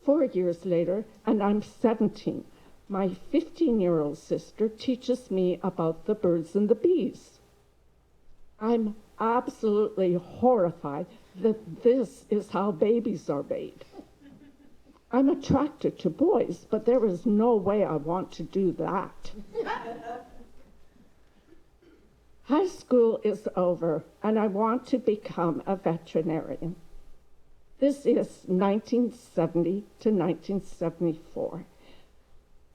4 years later, and I'm 17, my 15-year-old sister teaches me about the birds and the bees. I'm absolutely horrified that this is how babies are made. I'm attracted to boys, but there is no way I want to do that. High school is over, and I want to become a veterinarian. This is 1970 to 1974.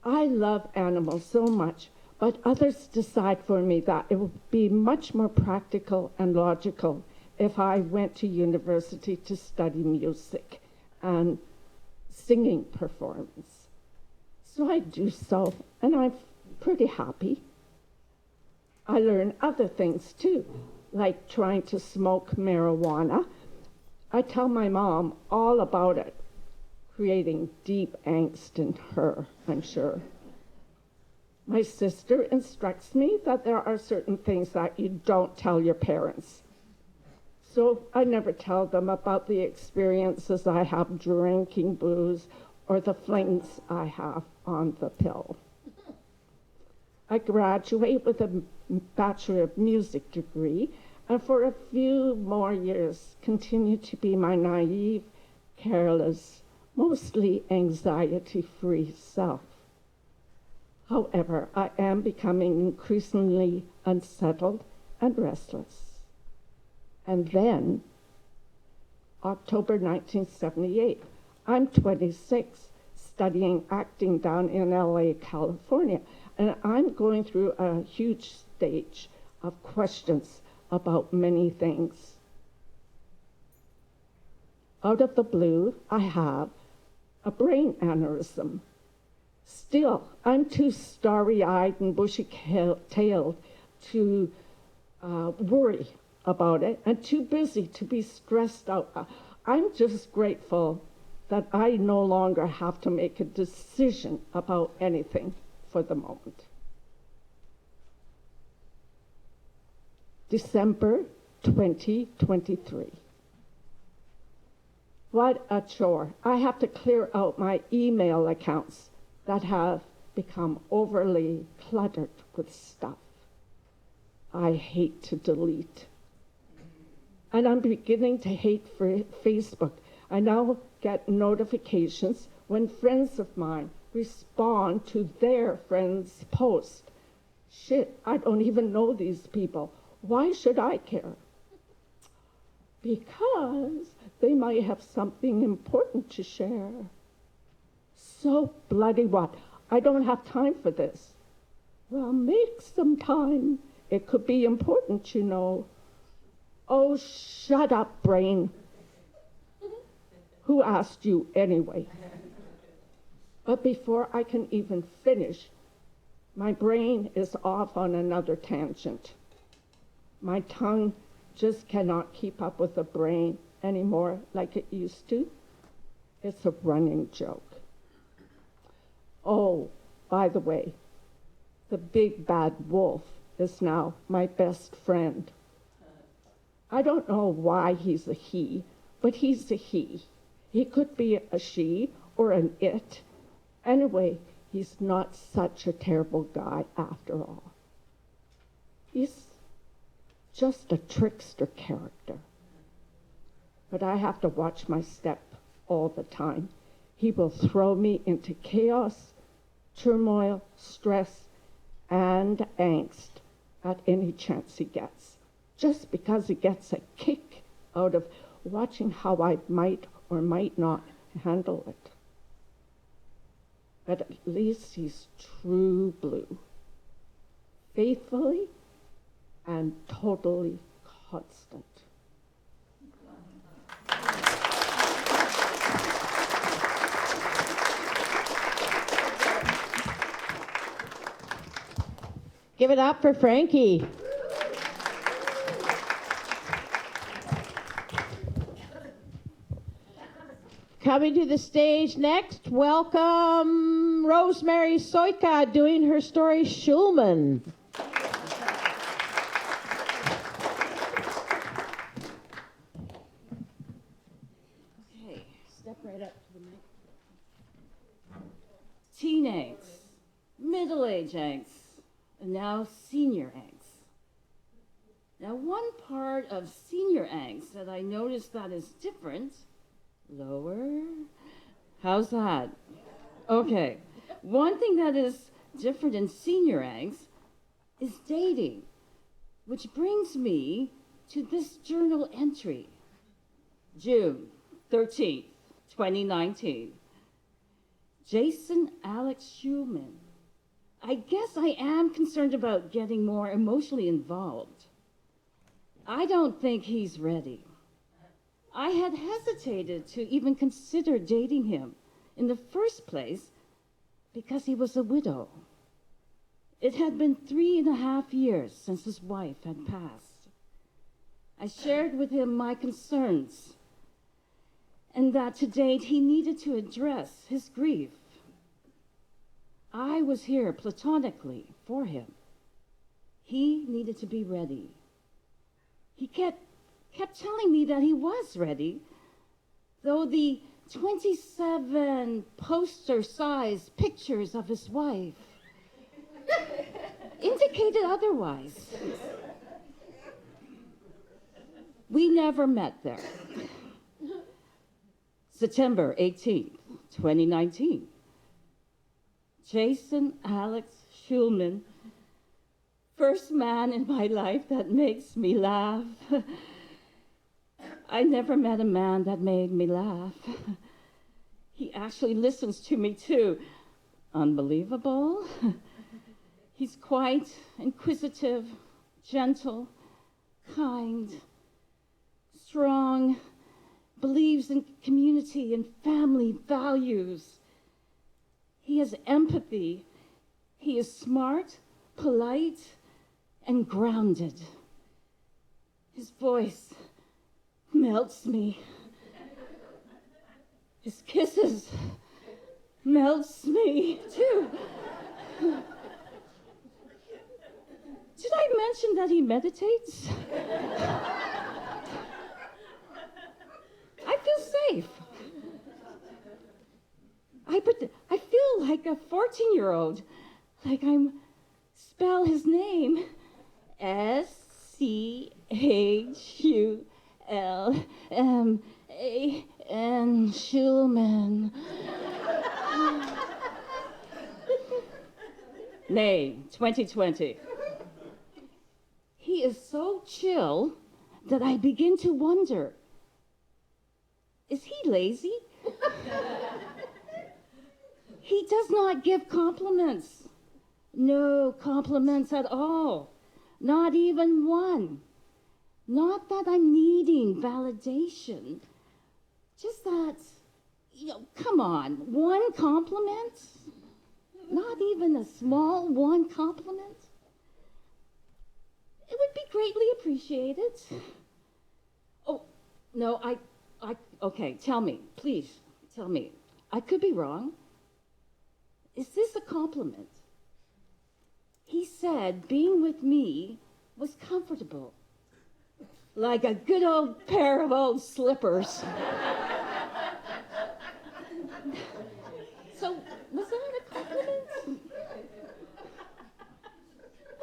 I love animals so much, but others decide for me that it would be much more practical and logical if I went to university to study music and singing performance. So I do so, and I'm pretty happy. I learn other things too, like trying to smoke marijuana. I tell my mom all about it, creating deep angst in her, I'm sure. My sister instructs me that there are certain things that you don't tell your parents. So I never tell them about the experiences I have drinking booze or the flings I have on the pill. I graduate with a Bachelor of Music degree, and for a few more years continue to be my naive, careless, mostly anxiety-free self. However, I am becoming increasingly unsettled and restless. And then, October 1978, I'm 26, studying acting down in LA, California, and I'm going through a huge stage of questions about many things. Out of the blue, I have a brain aneurysm. Still, I'm too starry-eyed and bushy-tailed to worry about it, and too busy to be stressed out. I'm just grateful that I no longer have to make a decision about anything for the moment. December 2023. What a chore. I have to clear out my email accounts that have become overly cluttered with stuff I hate to delete. And I'm beginning to hate Facebook. I now get notifications when friends of mine respond to their friends' post. Shit, I don't even know these people. Why should I care? Because they might have something important to share. So bloody what? I don't have time for this. Well, make some time. It could be important, you know. Oh, shut up, brain. Who asked you anyway? But before I can even finish, my brain is off on another tangent. My tongue just cannot keep up with the brain anymore like it used to. It's a running joke. Oh, by the way, the big bad wolf is now my best friend. I don't know why he's a he, but he's a he. He could be a she or an it. Anyway, he's not such a terrible guy after all. He's just a trickster character. But I have to watch my step all the time. He will throw me into chaos, turmoil, stress, and angst at any chance he gets, just because he gets a kick out of watching how I might or might not handle it. But at least he's true blue, faithfully and totally constant. Give it up for Frankie. Coming to the stage next, welcome Rosemary Sojka doing her story Schulman. Okay, step right up to the mic. Teen angst, middle-age angst, and now senior angst. Now, one part of senior angst that I noticed that is different. Lower. How's that? Okay. One thing that is different in senior angst is dating, which brings me to this journal entry. June 13th, 2019. Jason Alex Schulman. I guess I am concerned about getting more emotionally involved. I don't think he's ready. I had hesitated to even consider dating him in the first place because he was a widow. It had been 3.5 years since his wife had passed. I shared with him my concerns and that to date he needed to address his grief. I was here platonically for him. He needed to be ready. He kept telling me that he was ready, though the 27 poster-sized pictures of his wife indicated otherwise. We never met there. September 18th, 2019. Jason Alex Schulman, first man in my life that makes me laugh. I never met a man that made me laugh. He actually listens to me too. Unbelievable. He's quite inquisitive, gentle, kind, strong, believes in community and family values. He has empathy. He is smart, polite, and grounded. His voice melts me. His kisses melts me too. Did I mention that he meditates? I feel safe. I feel like a 14-year-old, like I'm spell his name Schulman, Schulman. May 2020. He is so chill that I begin to wonder, is he lazy? He does not give compliments. No compliments at all. Not even one. Not that I'm needing validation. Just that, come on, one compliment? Not even a small one compliment? It would be greatly appreciated. Oh, no, okay, tell me, please, tell me. I could be wrong. Is this a compliment? He said being with me was comfortable, like a good old pair of old slippers. So, was that a compliment?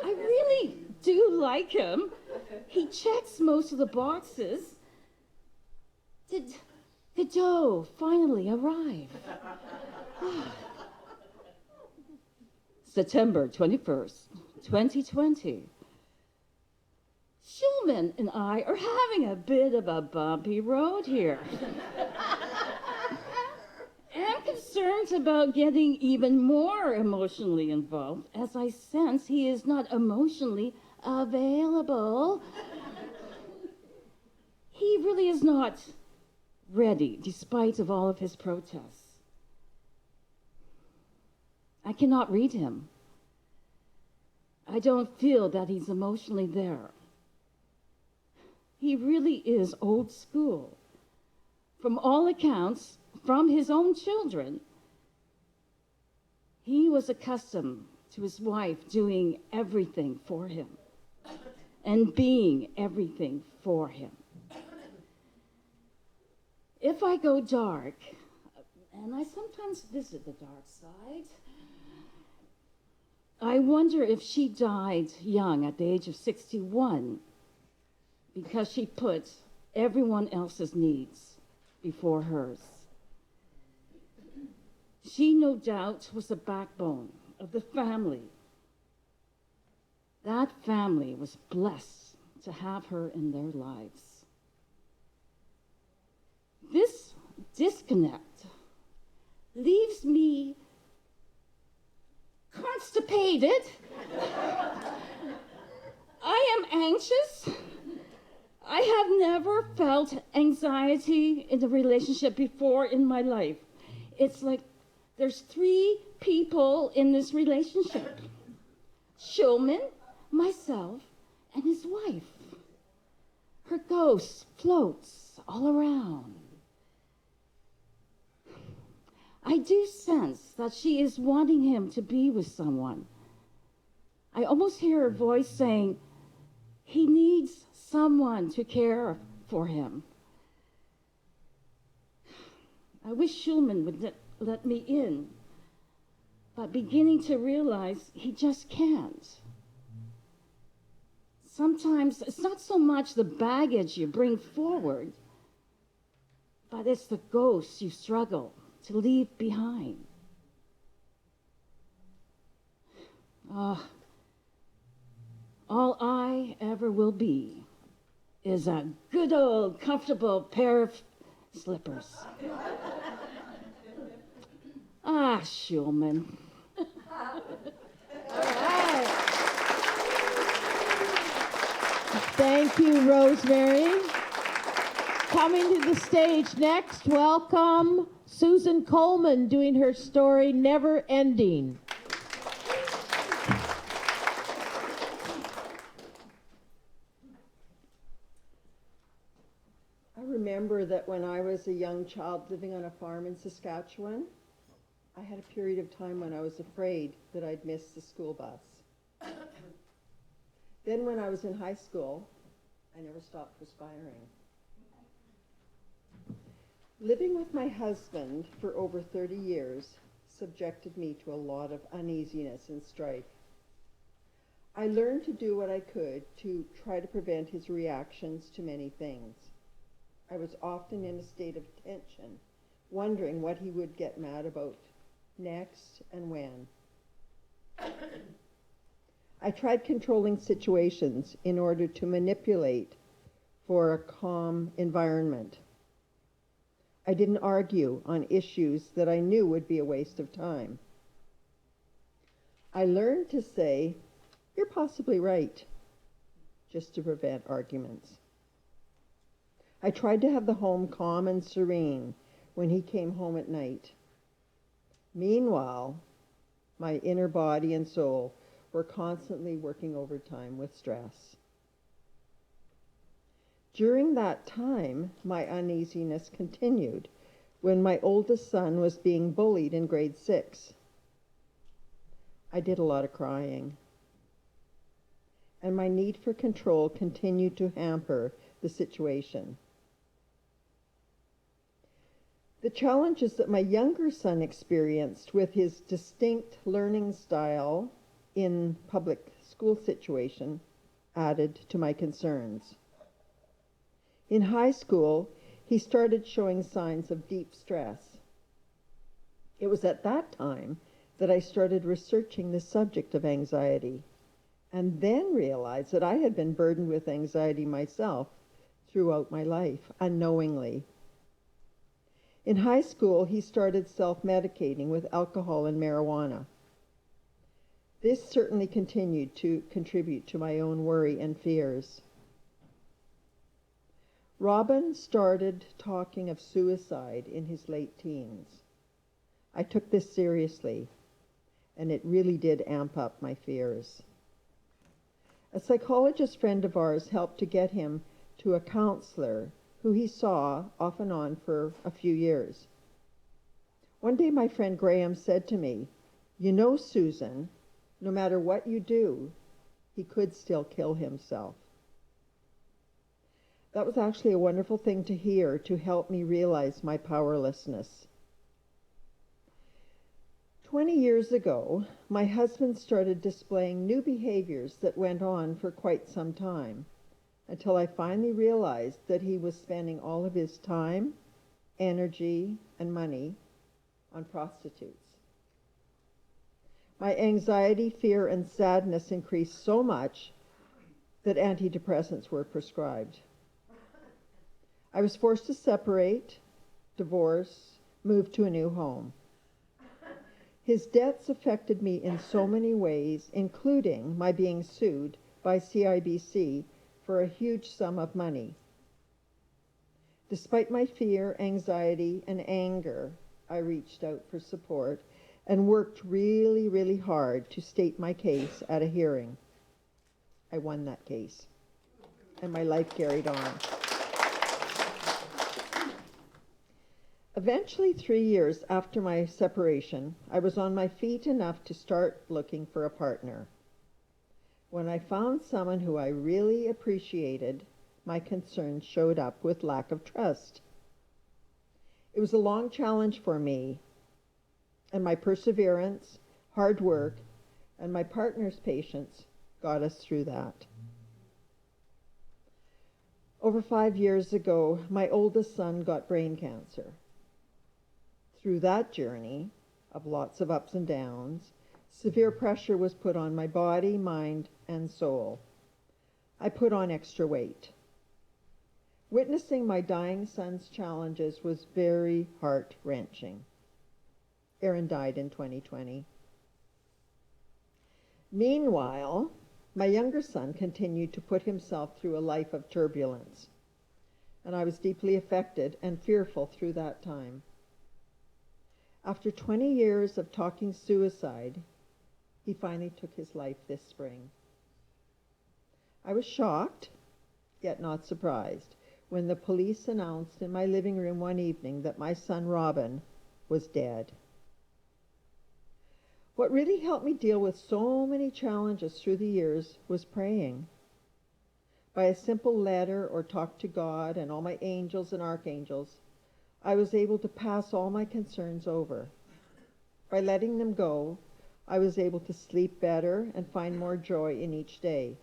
I really do like him. He checks most of the boxes. Did the dough finally arrive? September 21st, 2020. Schulman and I are having a bit of a bumpy road here. I'm concerned about getting even more emotionally involved, as I sense he is not emotionally available. He really is not ready, despite of all of his protests. I cannot read him. I don't feel that he's emotionally there. He really is old school. From all accounts, from his own children. He was accustomed to his wife doing everything for him and being everything for him. If I go dark, and I sometimes visit the dark side, I wonder if she died young at the age of 61 because she put everyone else's needs before hers. She, no doubt, was the backbone of the family. That family was blessed to have her in their lives. This disconnect leaves me constipated. I am anxious. I have never felt anxiety in a relationship before in my life. It's like there's 3 people in this relationship. Shulman, myself, and his wife. Her ghost floats all around. I do sense that she is wanting him to be with someone. I almost hear her voice saying, he needs someone to care for him. I wish Shulman would let me in, but beginning to realize he just can't. Sometimes it's not so much the baggage you bring forward, but it's the ghosts you struggle to leave behind. All I ever will be is a good old comfortable pair of slippers. Shulman. Thank you, Rosemary. Coming to the stage next, welcome Susan Coleman doing her story, Never Ending. I remember that when I was a young child living on a farm in Saskatchewan, I had a period of time when I was afraid that I'd miss the school bus. Then when I was in high school, I never stopped perspiring. Living with my husband for over 30 years subjected me to a lot of uneasiness and strife. I learned to do what I could to try to prevent his reactions to many things. I was often in a state of tension, wondering what he would get mad about next and when. I tried controlling situations in order to manipulate for a calm environment. I didn't argue on issues that I knew would be a waste of time. I learned to say, "You're possibly right," just to prevent arguments. I tried to have the home calm and serene when he came home at night. Meanwhile, my inner body and soul were constantly working overtime with stress. During that time, my uneasiness continued when my oldest son was being bullied in grade 6. I did a lot of crying, and my need for control continued to hamper the situation. The challenges that my younger son experienced with his distinct learning style in public school situation added to my concerns. In high school, he started showing signs of deep stress. It was at that time that I started researching the subject of anxiety, and then realized that I had been burdened with anxiety myself throughout my life, unknowingly. In high school, he started self-medicating with alcohol and marijuana. This certainly continued to contribute to my own worry and fears. Robin started talking of suicide in his late teens. I took this seriously, and it really did amp up my fears. A psychologist friend of ours helped to get him to a counselor who he saw off and on for a few years. One day my friend Graham said to me, "You know, Susan, no matter what you do, he could still kill himself." That was actually a wonderful thing to hear to help me realize my powerlessness. 20 years ago, my husband started displaying new behaviors that went on for quite some time, until I finally realized that he was spending all of his time, energy, and money on prostitutes. My anxiety, fear, and sadness increased so much that antidepressants were prescribed. I was forced to separate, divorce, move to a new home. His debts affected me in so many ways, including my being sued by CIBC for a huge sum of money. Despite my fear, anxiety, and anger, I reached out for support and worked really, really hard to state my case at a hearing. I won that case, and my life carried on. Eventually, 3 years after my separation, I was on my feet enough to start looking for a partner. When I found someone who I really appreciated, my concerns showed up with lack of trust. It was a long challenge for me, and my perseverance, hard work, and my partner's patience got us through that. Over 5 years ago, my oldest son got brain cancer. Through that journey of lots of ups and downs, severe pressure was put on my body, mind, and soul. I put on extra weight. Witnessing my dying son's challenges was very heart-wrenching. Aaron died in 2020. Meanwhile, my younger son continued to put himself through a life of turbulence, and I was deeply affected and fearful through that time. After 20 years of talking suicide, he finally took his life this spring. I was shocked, yet not surprised, when the police announced in my living room one evening that my son Robin was dead. What really helped me deal with so many challenges through the years was praying. By a simple letter or talk to God and all my angels and archangels, I was able to pass all my concerns over. By letting them go, I was able to sleep better and find more joy in each day.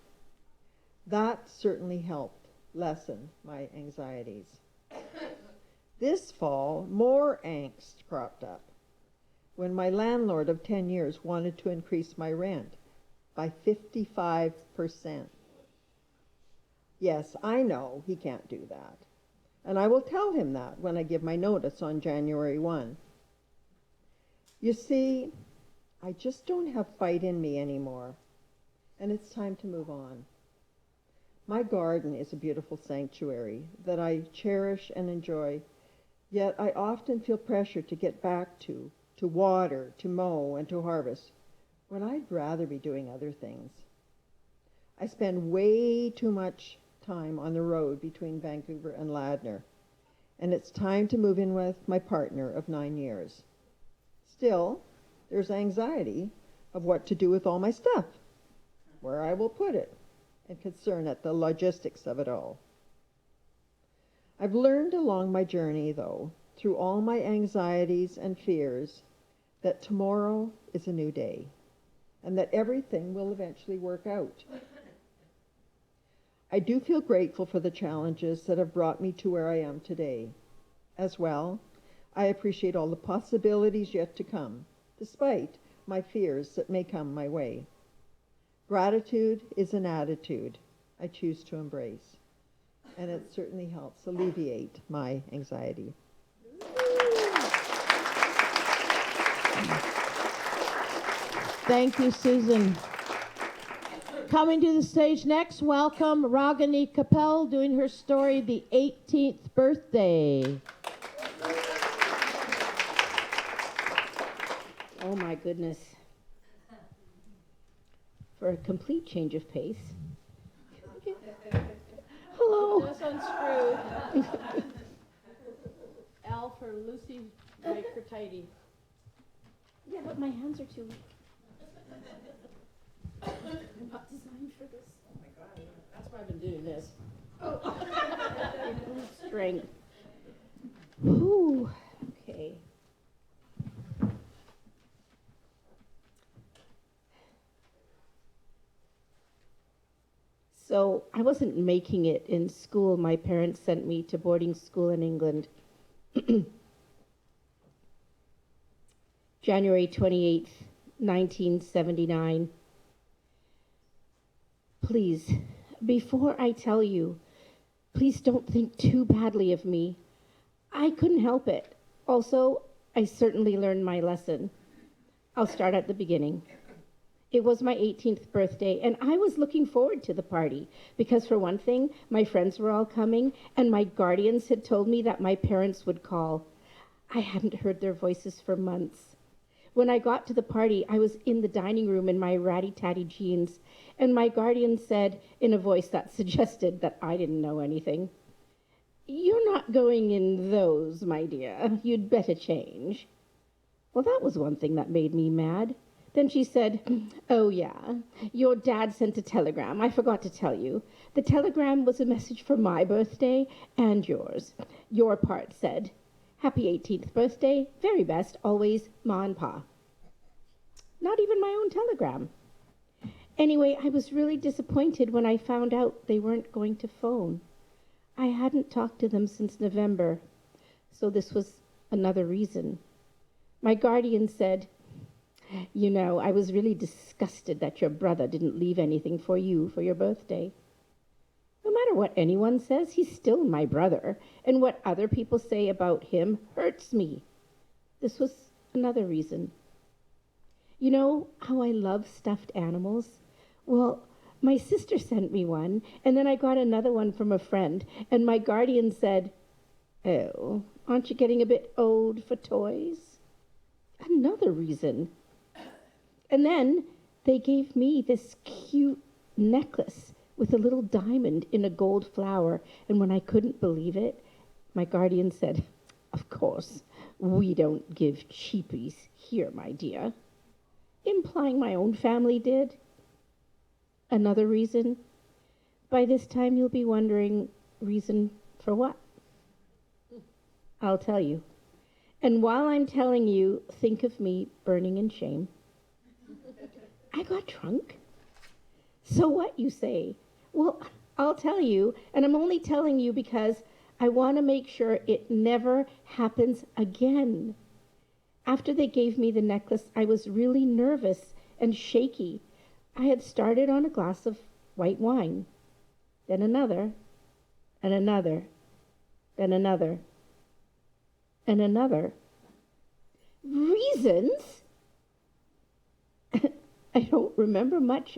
That certainly helped lessen my anxieties. This fall, more angst cropped up when my landlord of 10 years wanted to increase my rent by 55%. Yes, I know he can't do that. And I will tell him that when I give my notice on January 1. You see, I just don't have fight in me anymore, and it's time to move on. My garden is a beautiful sanctuary that I cherish and enjoy, yet I often feel pressure to get back to water, to mow, and to harvest, when I'd rather be doing other things. I spend way too much time on the road between Vancouver and Ladner, and it's time to move in with my partner of 9 years. Still, there's anxiety of what to do with all my stuff, where I will put it, and concern at the logistics of it all. I've learned along my journey, though, through all my anxieties and fears, that tomorrow is a new day, and that everything will eventually work out. I do feel grateful for the challenges that have brought me to where I am today. As well, I appreciate all the possibilities yet to come, despite my fears that may come my way. Gratitude is an attitude I choose to embrace, and it certainly helps alleviate my anxiety. Thank you, Susan. Coming to the stage next, welcome Ragini Kapil doing her story, The 18th Birthday. Oh my goodness. For a complete change of pace. Hello. Just unscrew. L for Lucy, right for tidy. Yeah, but my hands are too. I'm not designed for this. Oh my God, that's why I've been doing this. Strength. Whew. Okay. So I wasn't making it in school. My parents sent me to boarding school in England. January 28th, 1979. Please, before I tell you, please don't think too badly of me. I couldn't help it. Also, I certainly learned my lesson. I'll start at the beginning. It was my 18th birthday, and I was looking forward to the party because, for one thing, my friends were all coming, and my guardians had told me that my parents would call. I hadn't heard their voices for months. When I got to the party, I was in the dining room in my ratty-tatty jeans, and my guardian said, in a voice that suggested that I didn't know anything, "You're not going in those, my dear. You'd better change." Well, that was one thing that made me mad. Then she said, "Oh, yeah, your dad sent a telegram. I forgot to tell you. The telegram was a message for my birthday and yours. Your part said, 'Happy 18th birthday, very best, always, Ma and Pa.'" Not even my own telegram. Anyway, I was really disappointed when I found out they weren't going to phone. I hadn't talked to them since November, so this was another reason. My guardian said, "You know, I was really disgusted that your brother didn't leave anything for you for your birthday. No matter what anyone says, he's still my brother, and what other people say about him hurts me." This was another reason. You know how I love stuffed animals? Well, my sister sent me one, and then I got another one from a friend, and my guardian said, "Oh, aren't you getting a bit old for toys?" Another reason. And then they gave me this cute necklace with a little diamond in a gold flower, and when I couldn't believe it, my guardian said, "Of course, we don't give cheapies here, my dear," implying my own family did. Another reason. By this time, you'll be wondering, reason for what? I'll tell you. And while I'm telling you, think of me burning in shame. I got drunk. So what, you say? Well, I'll tell you, and I'm only telling you because I want to make sure it never happens again. After they gave me the necklace, I was really nervous and shaky. I had started on a glass of white wine, then another, and another, then another, and another. Reasons? I don't remember much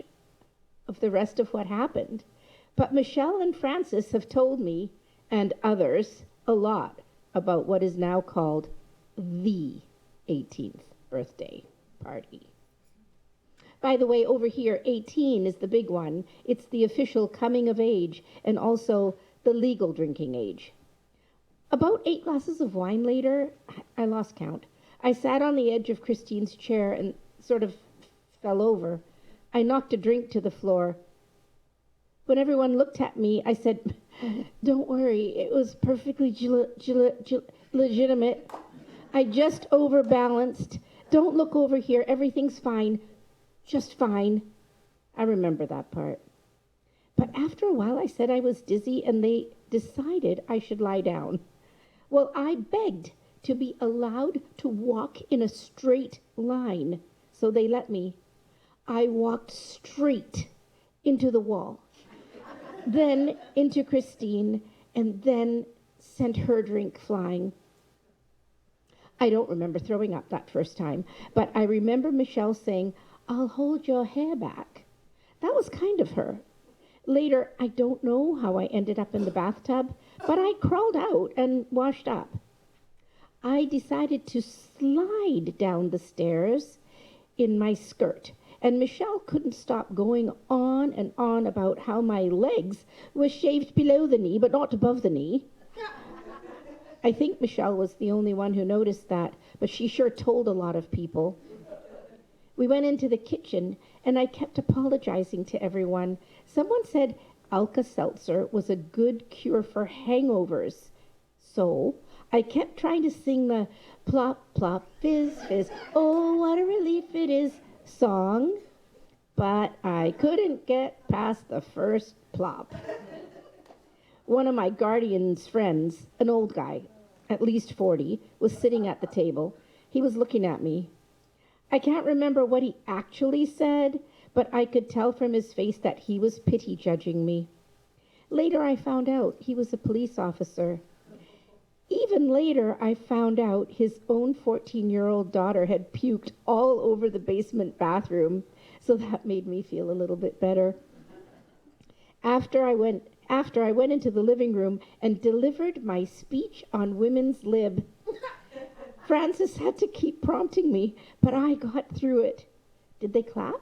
of the rest of what happened, but Michelle and Francis have told me, and others, a lot about what is now called the 18th birthday party. By the way, over here, 18 is the big one. It's the official coming of age and also the legal drinking age. About 8 glasses of wine later, I lost count. I sat on the edge of Christine's chair and sort of fell over. I knocked a drink to the floor. When everyone looked at me, I said, "Don't worry, it was perfectly legitimate. I just overbalanced. Don't look over here, everything's fine. Just fine." I remember that part. But after a while, I said I was dizzy, and they decided I should lie down. Well, I begged to be allowed to walk in a straight line, so they let me. I walked straight into the wall, then into Christine, and then sent her drink flying. I don't remember throwing up that first time, but I remember Michelle saying, "I'll hold your hair back." That was kind of her. Later, I don't know how I ended up in the bathtub, but I crawled out and washed up. I decided to slide down the stairs in my skirt, and Michelle couldn't stop going on and on about how my legs were shaved below the knee, but not above the knee. I think Michelle was the only one who noticed that, but she sure told a lot of people. We went into the kitchen, and I kept apologizing to everyone. Someone said Alka-Seltzer was a good cure for hangovers. So I kept trying to sing the plop, plop, fizz, fizz, oh, what a relief it is song, but I couldn't get past the first plop. One of my guardian's friends, an old guy, at least 40, was sitting at the table. He was looking at me. I can't remember what he actually said, but I could tell from his face that he was pity judging me. Later I found out he was a police officer. Even later I found out his own 14-year-old daughter had puked all over the basement bathroom, so that made me feel a little bit better. After I went into the living room and delivered my speech on women's lib, Francis had to keep prompting me, but I got through it. Did they clap?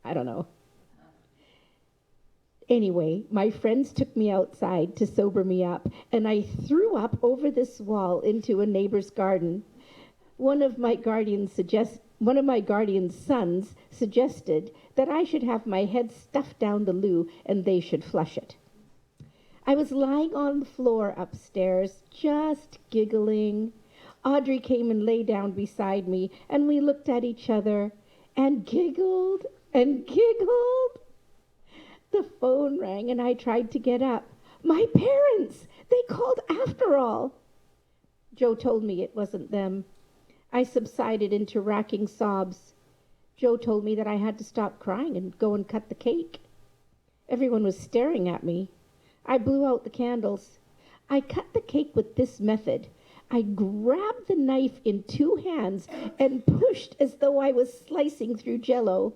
I don't know. Anyway, my friends took me outside to sober me up, and I threw up over this wall into a neighbor's garden. One of my guardian's sons suggested that I should have my head stuffed down the loo and they should flush it. I was lying on the floor upstairs, just giggling. Audrey came and lay down beside me, and we looked at each other and giggled and giggled. The phone rang, and I tried to get up. My parents! They called after all. Joe told me it wasn't them. I subsided into racking sobs. Joe told me that I had to stop crying and go and cut the cake. Everyone was staring at me. I blew out the candles. I cut the cake with this method. I grabbed the knife in two hands and pushed as though I was slicing through Jell-O.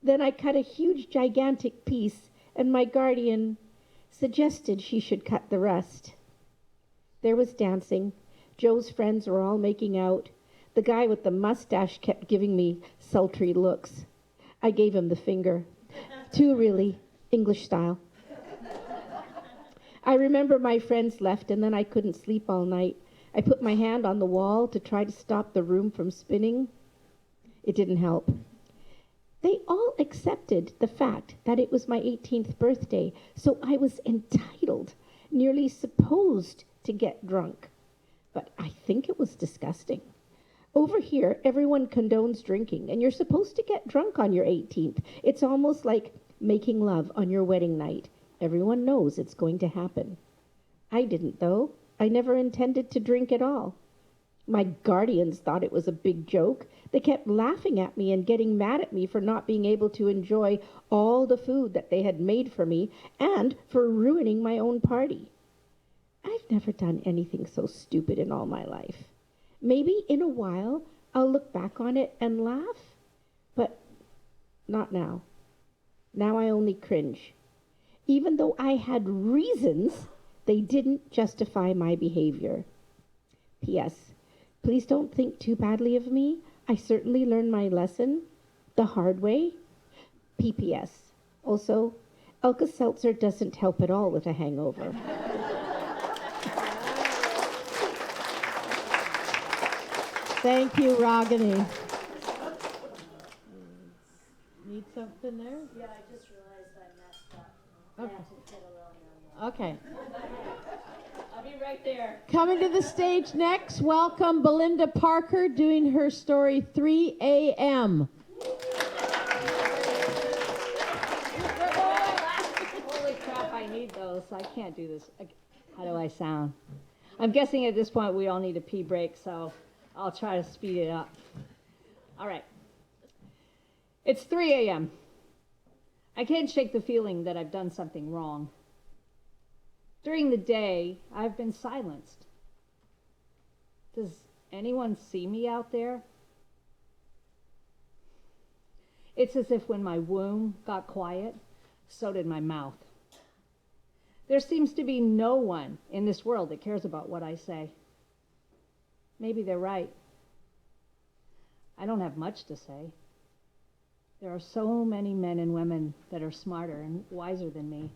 Then I cut a huge, gigantic piece, and my guardian suggested she should cut the rest. There was dancing. Joe's friends were all making out. The guy with the mustache kept giving me sultry looks. I gave him the finger. Two, really, English style. I remember my friends left, and then I couldn't sleep all night. I put my hand on the wall to try to stop the room from spinning. It didn't help. They all accepted the fact that it was my 18th birthday, so I was entitled, nearly supposed to get drunk. But I think it was disgusting. Over here, everyone condones drinking, and you're supposed to get drunk on your 18th. It's almost like making love on your wedding night. Everyone knows it's going to happen. I didn't, though. I never intended to drink at all. My guardians thought it was a big joke. They kept laughing at me and getting mad at me for not being able to enjoy all the food that they had made for me and for ruining my own party. I've never done anything so stupid in all my life. Maybe in a while I'll look back on it and laugh, but not now. Now I only cringe. Even though I had reasons, they didn't justify my behavior. P.S. Please don't think too badly of me. I certainly learned my lesson the hard way. P.P.S. Also, Alka-Seltzer doesn't help at all with a hangover. Thank you, Ragini. Need something there? Yeah, I just realized I messed up. Okay. I have to get a little more. Okay. I'll be right there. Coming to the stage next, welcome Belinda Parker doing her story 3 a.m. Holy crap, I need those. I can't do this. How do I sound? I'm guessing at this point we all need a pee break, so I'll try to speed it up. All right. It's 3 a.m. I can't shake the feeling that I've done something wrong. During the day, I've been silenced. Does anyone see me out there? It's as if when my womb got quiet, so did my mouth. There seems to be no one in this world that cares about what I say. Maybe they're right. I don't have much to say. There are so many men and women that are smarter and wiser than me.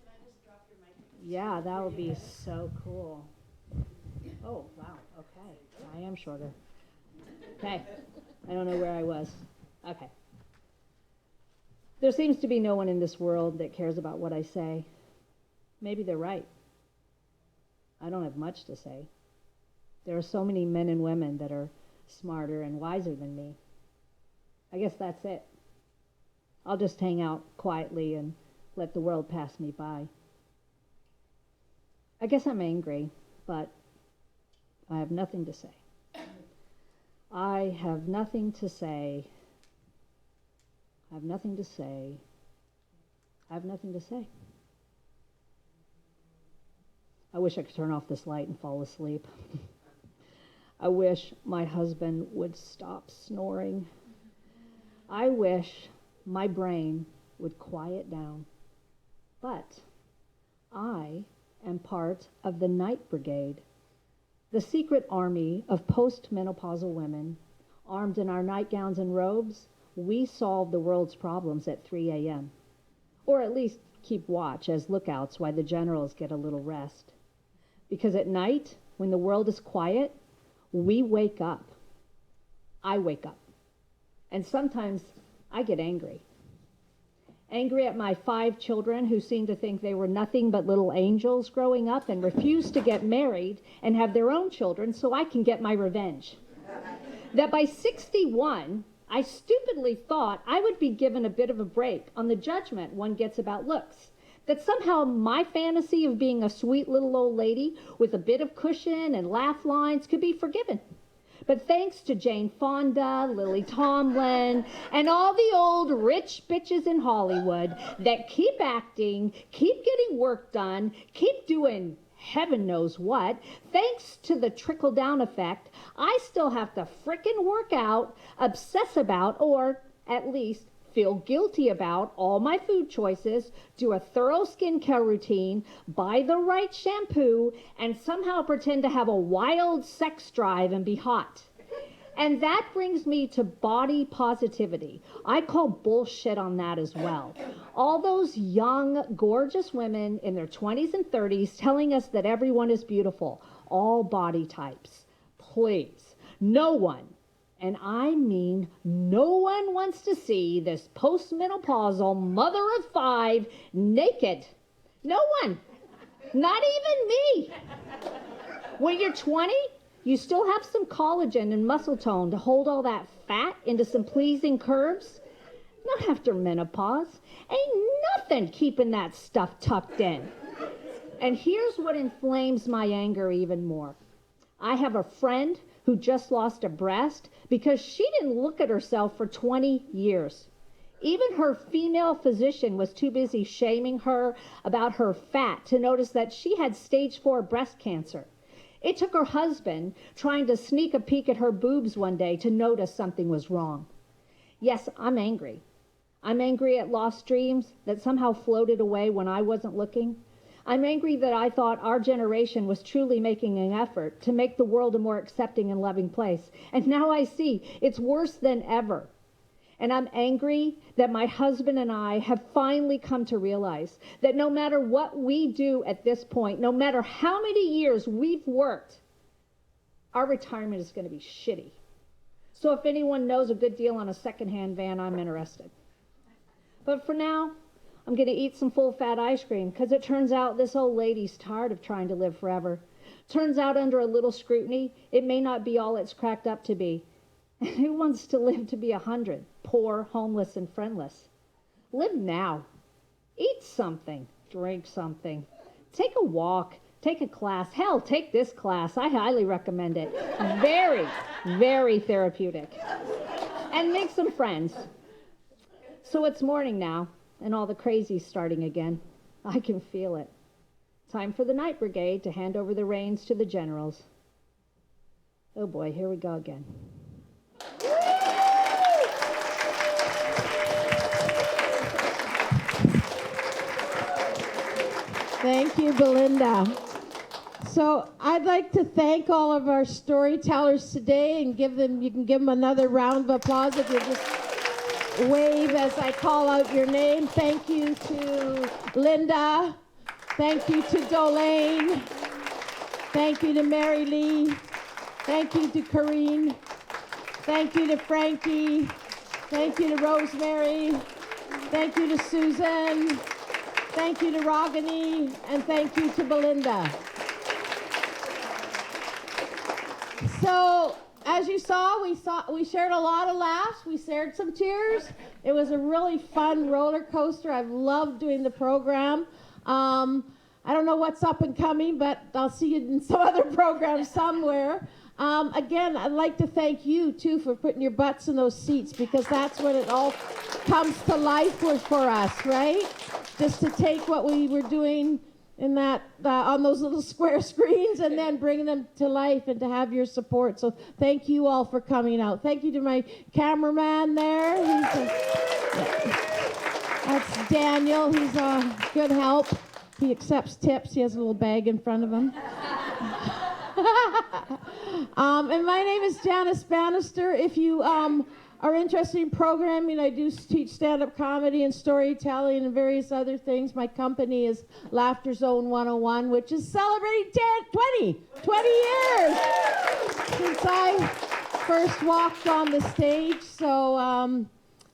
Can I just drop your mic? Yeah, that would be so cool. Oh, wow, okay. I am shorter. Okay. I don't know where I was. Okay. There seems to be no one in this world that cares about what I say. Maybe they're right. I don't have much to say. There are so many men and women that are smarter and wiser than me. I guess that's it. I'll just hang out quietly and let the world pass me by. I guess I'm angry, but I have nothing to say. I have nothing to say. I have nothing to say. I have nothing to say. I wish I could turn off this light and fall asleep. I wish my husband would stop snoring. I wish my brain would quiet down. But I am part of the Night Brigade, the secret army of postmenopausal women. Armed in our nightgowns and robes, we solve the world's problems at 3 a.m. Or at least keep watch as lookouts while the generals get a little rest. Because at night, when the world is quiet, we wake up. I wake up. And sometimes I get angry. Angry at my 5 children who seem to think they were nothing but little angels growing up and refuse to get married and have their own children so I can get my revenge. That by 61, I stupidly thought I would be given a bit of a break on the judgment one gets about looks. That somehow my fantasy of being a sweet little old lady with a bit of cushion and laugh lines could be forgiven. But thanks to Jane Fonda, Lily Tomlin, and all the old rich bitches in Hollywood that keep acting, keep getting work done, keep doing heaven knows what, thanks to the trickle-down effect, I still have to frickin' work out, obsess about, or at least feel guilty about all my food choices, do a thorough skincare routine, buy the right shampoo, and somehow pretend to have a wild sex drive and be hot. And that brings me to body positivity. I call bullshit on that as well. All those young, gorgeous women in their 20s and 30s telling us that everyone is beautiful, all body types. Please, no one, and I mean no one, wants to see this postmenopausal mother of 5 naked. No one. Not even me. When you're 20, you still have some collagen and muscle tone to hold all that fat into some pleasing curves. Not after menopause. Ain't nothing keeping that stuff tucked in. And here's what inflames my anger even more. I have a friend who just lost a breast because she didn't look at herself for 20 years. Even her female physician was too busy shaming her about her fat to notice that she had stage 4 breast cancer. It took her husband trying to sneak a peek at her boobs one day to notice something was wrong. Yes, I'm angry. I'm angry at lost dreams that somehow floated away when I wasn't looking. I'm angry that I thought our generation was truly making an effort to make the world a more accepting and loving place. And now I see it's worse than ever. And I'm angry that my husband and I have finally come to realize that no matter what we do at this point, no matter how many years we've worked, our retirement is going to be shitty. So if anyone knows a good deal on a secondhand van, I'm interested. But for now, I'm going to eat some full-fat ice cream because it turns out this old lady's tired of trying to live forever. Turns out under a little scrutiny, it may not be all it's cracked up to be. Who wants to live to be 100, poor, homeless, and friendless? Live now. Eat something. Drink something. Take a walk. Take a class. Hell, take this class. I highly recommend it. Very, very therapeutic. And make some friends. So it's morning now, and all the crazy's starting again. I can feel it. Time for the Night Brigade to hand over the reins to the generals. Oh boy, here we go again. Thank you, Belinda. So I'd like to thank all of our storytellers today and you can give them another round of applause if you just wave as I call out your name. Thank you to Linda. Thank you to Dolaine. Thank you to Marylee. Thank you to Corrine. Thank you to Frankie. Thank you to Rosemary. Thank you to Susan. Thank you to Ragini. And thank you to Belinda. So, as you saw, we shared a lot of laughs. We shared some tears. It was a really fun roller coaster. I've loved doing the program. I don't know what's up and coming, but I'll see you in some other program somewhere. Again, I'd like to thank you, too, for putting your butts in those seats, because that's when it all comes to life for us, right? Just to take what we were doing in that on those little square screens and then bring them to life and to have your support. So thank you all for coming out. Thank you to my cameraman there. That's Daniel. He's a good help. He accepts tips. He has a little bag in front of him. And my name is Janice Bannister. If you are interested in programming, I do teach stand-up comedy and storytelling and various other things. My company is Laughter Zone 101, which is celebrating 20 years since I first walked on the stage. So,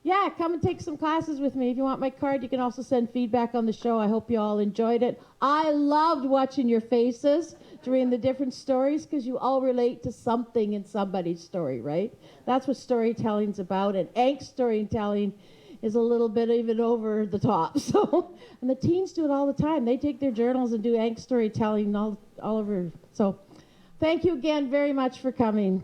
yeah, come and take some classes with me. If you want my card, you can also send feedback on the show. I hope you all enjoyed it. I loved watching your faces during the different stories, because you all relate to something in somebody's story, right? That's what storytelling's about, and Angst storytelling is a little bit even over the top. So, and the teens do it all the time. They take their journals and do Angst storytelling all over. So, thank you again very much for coming.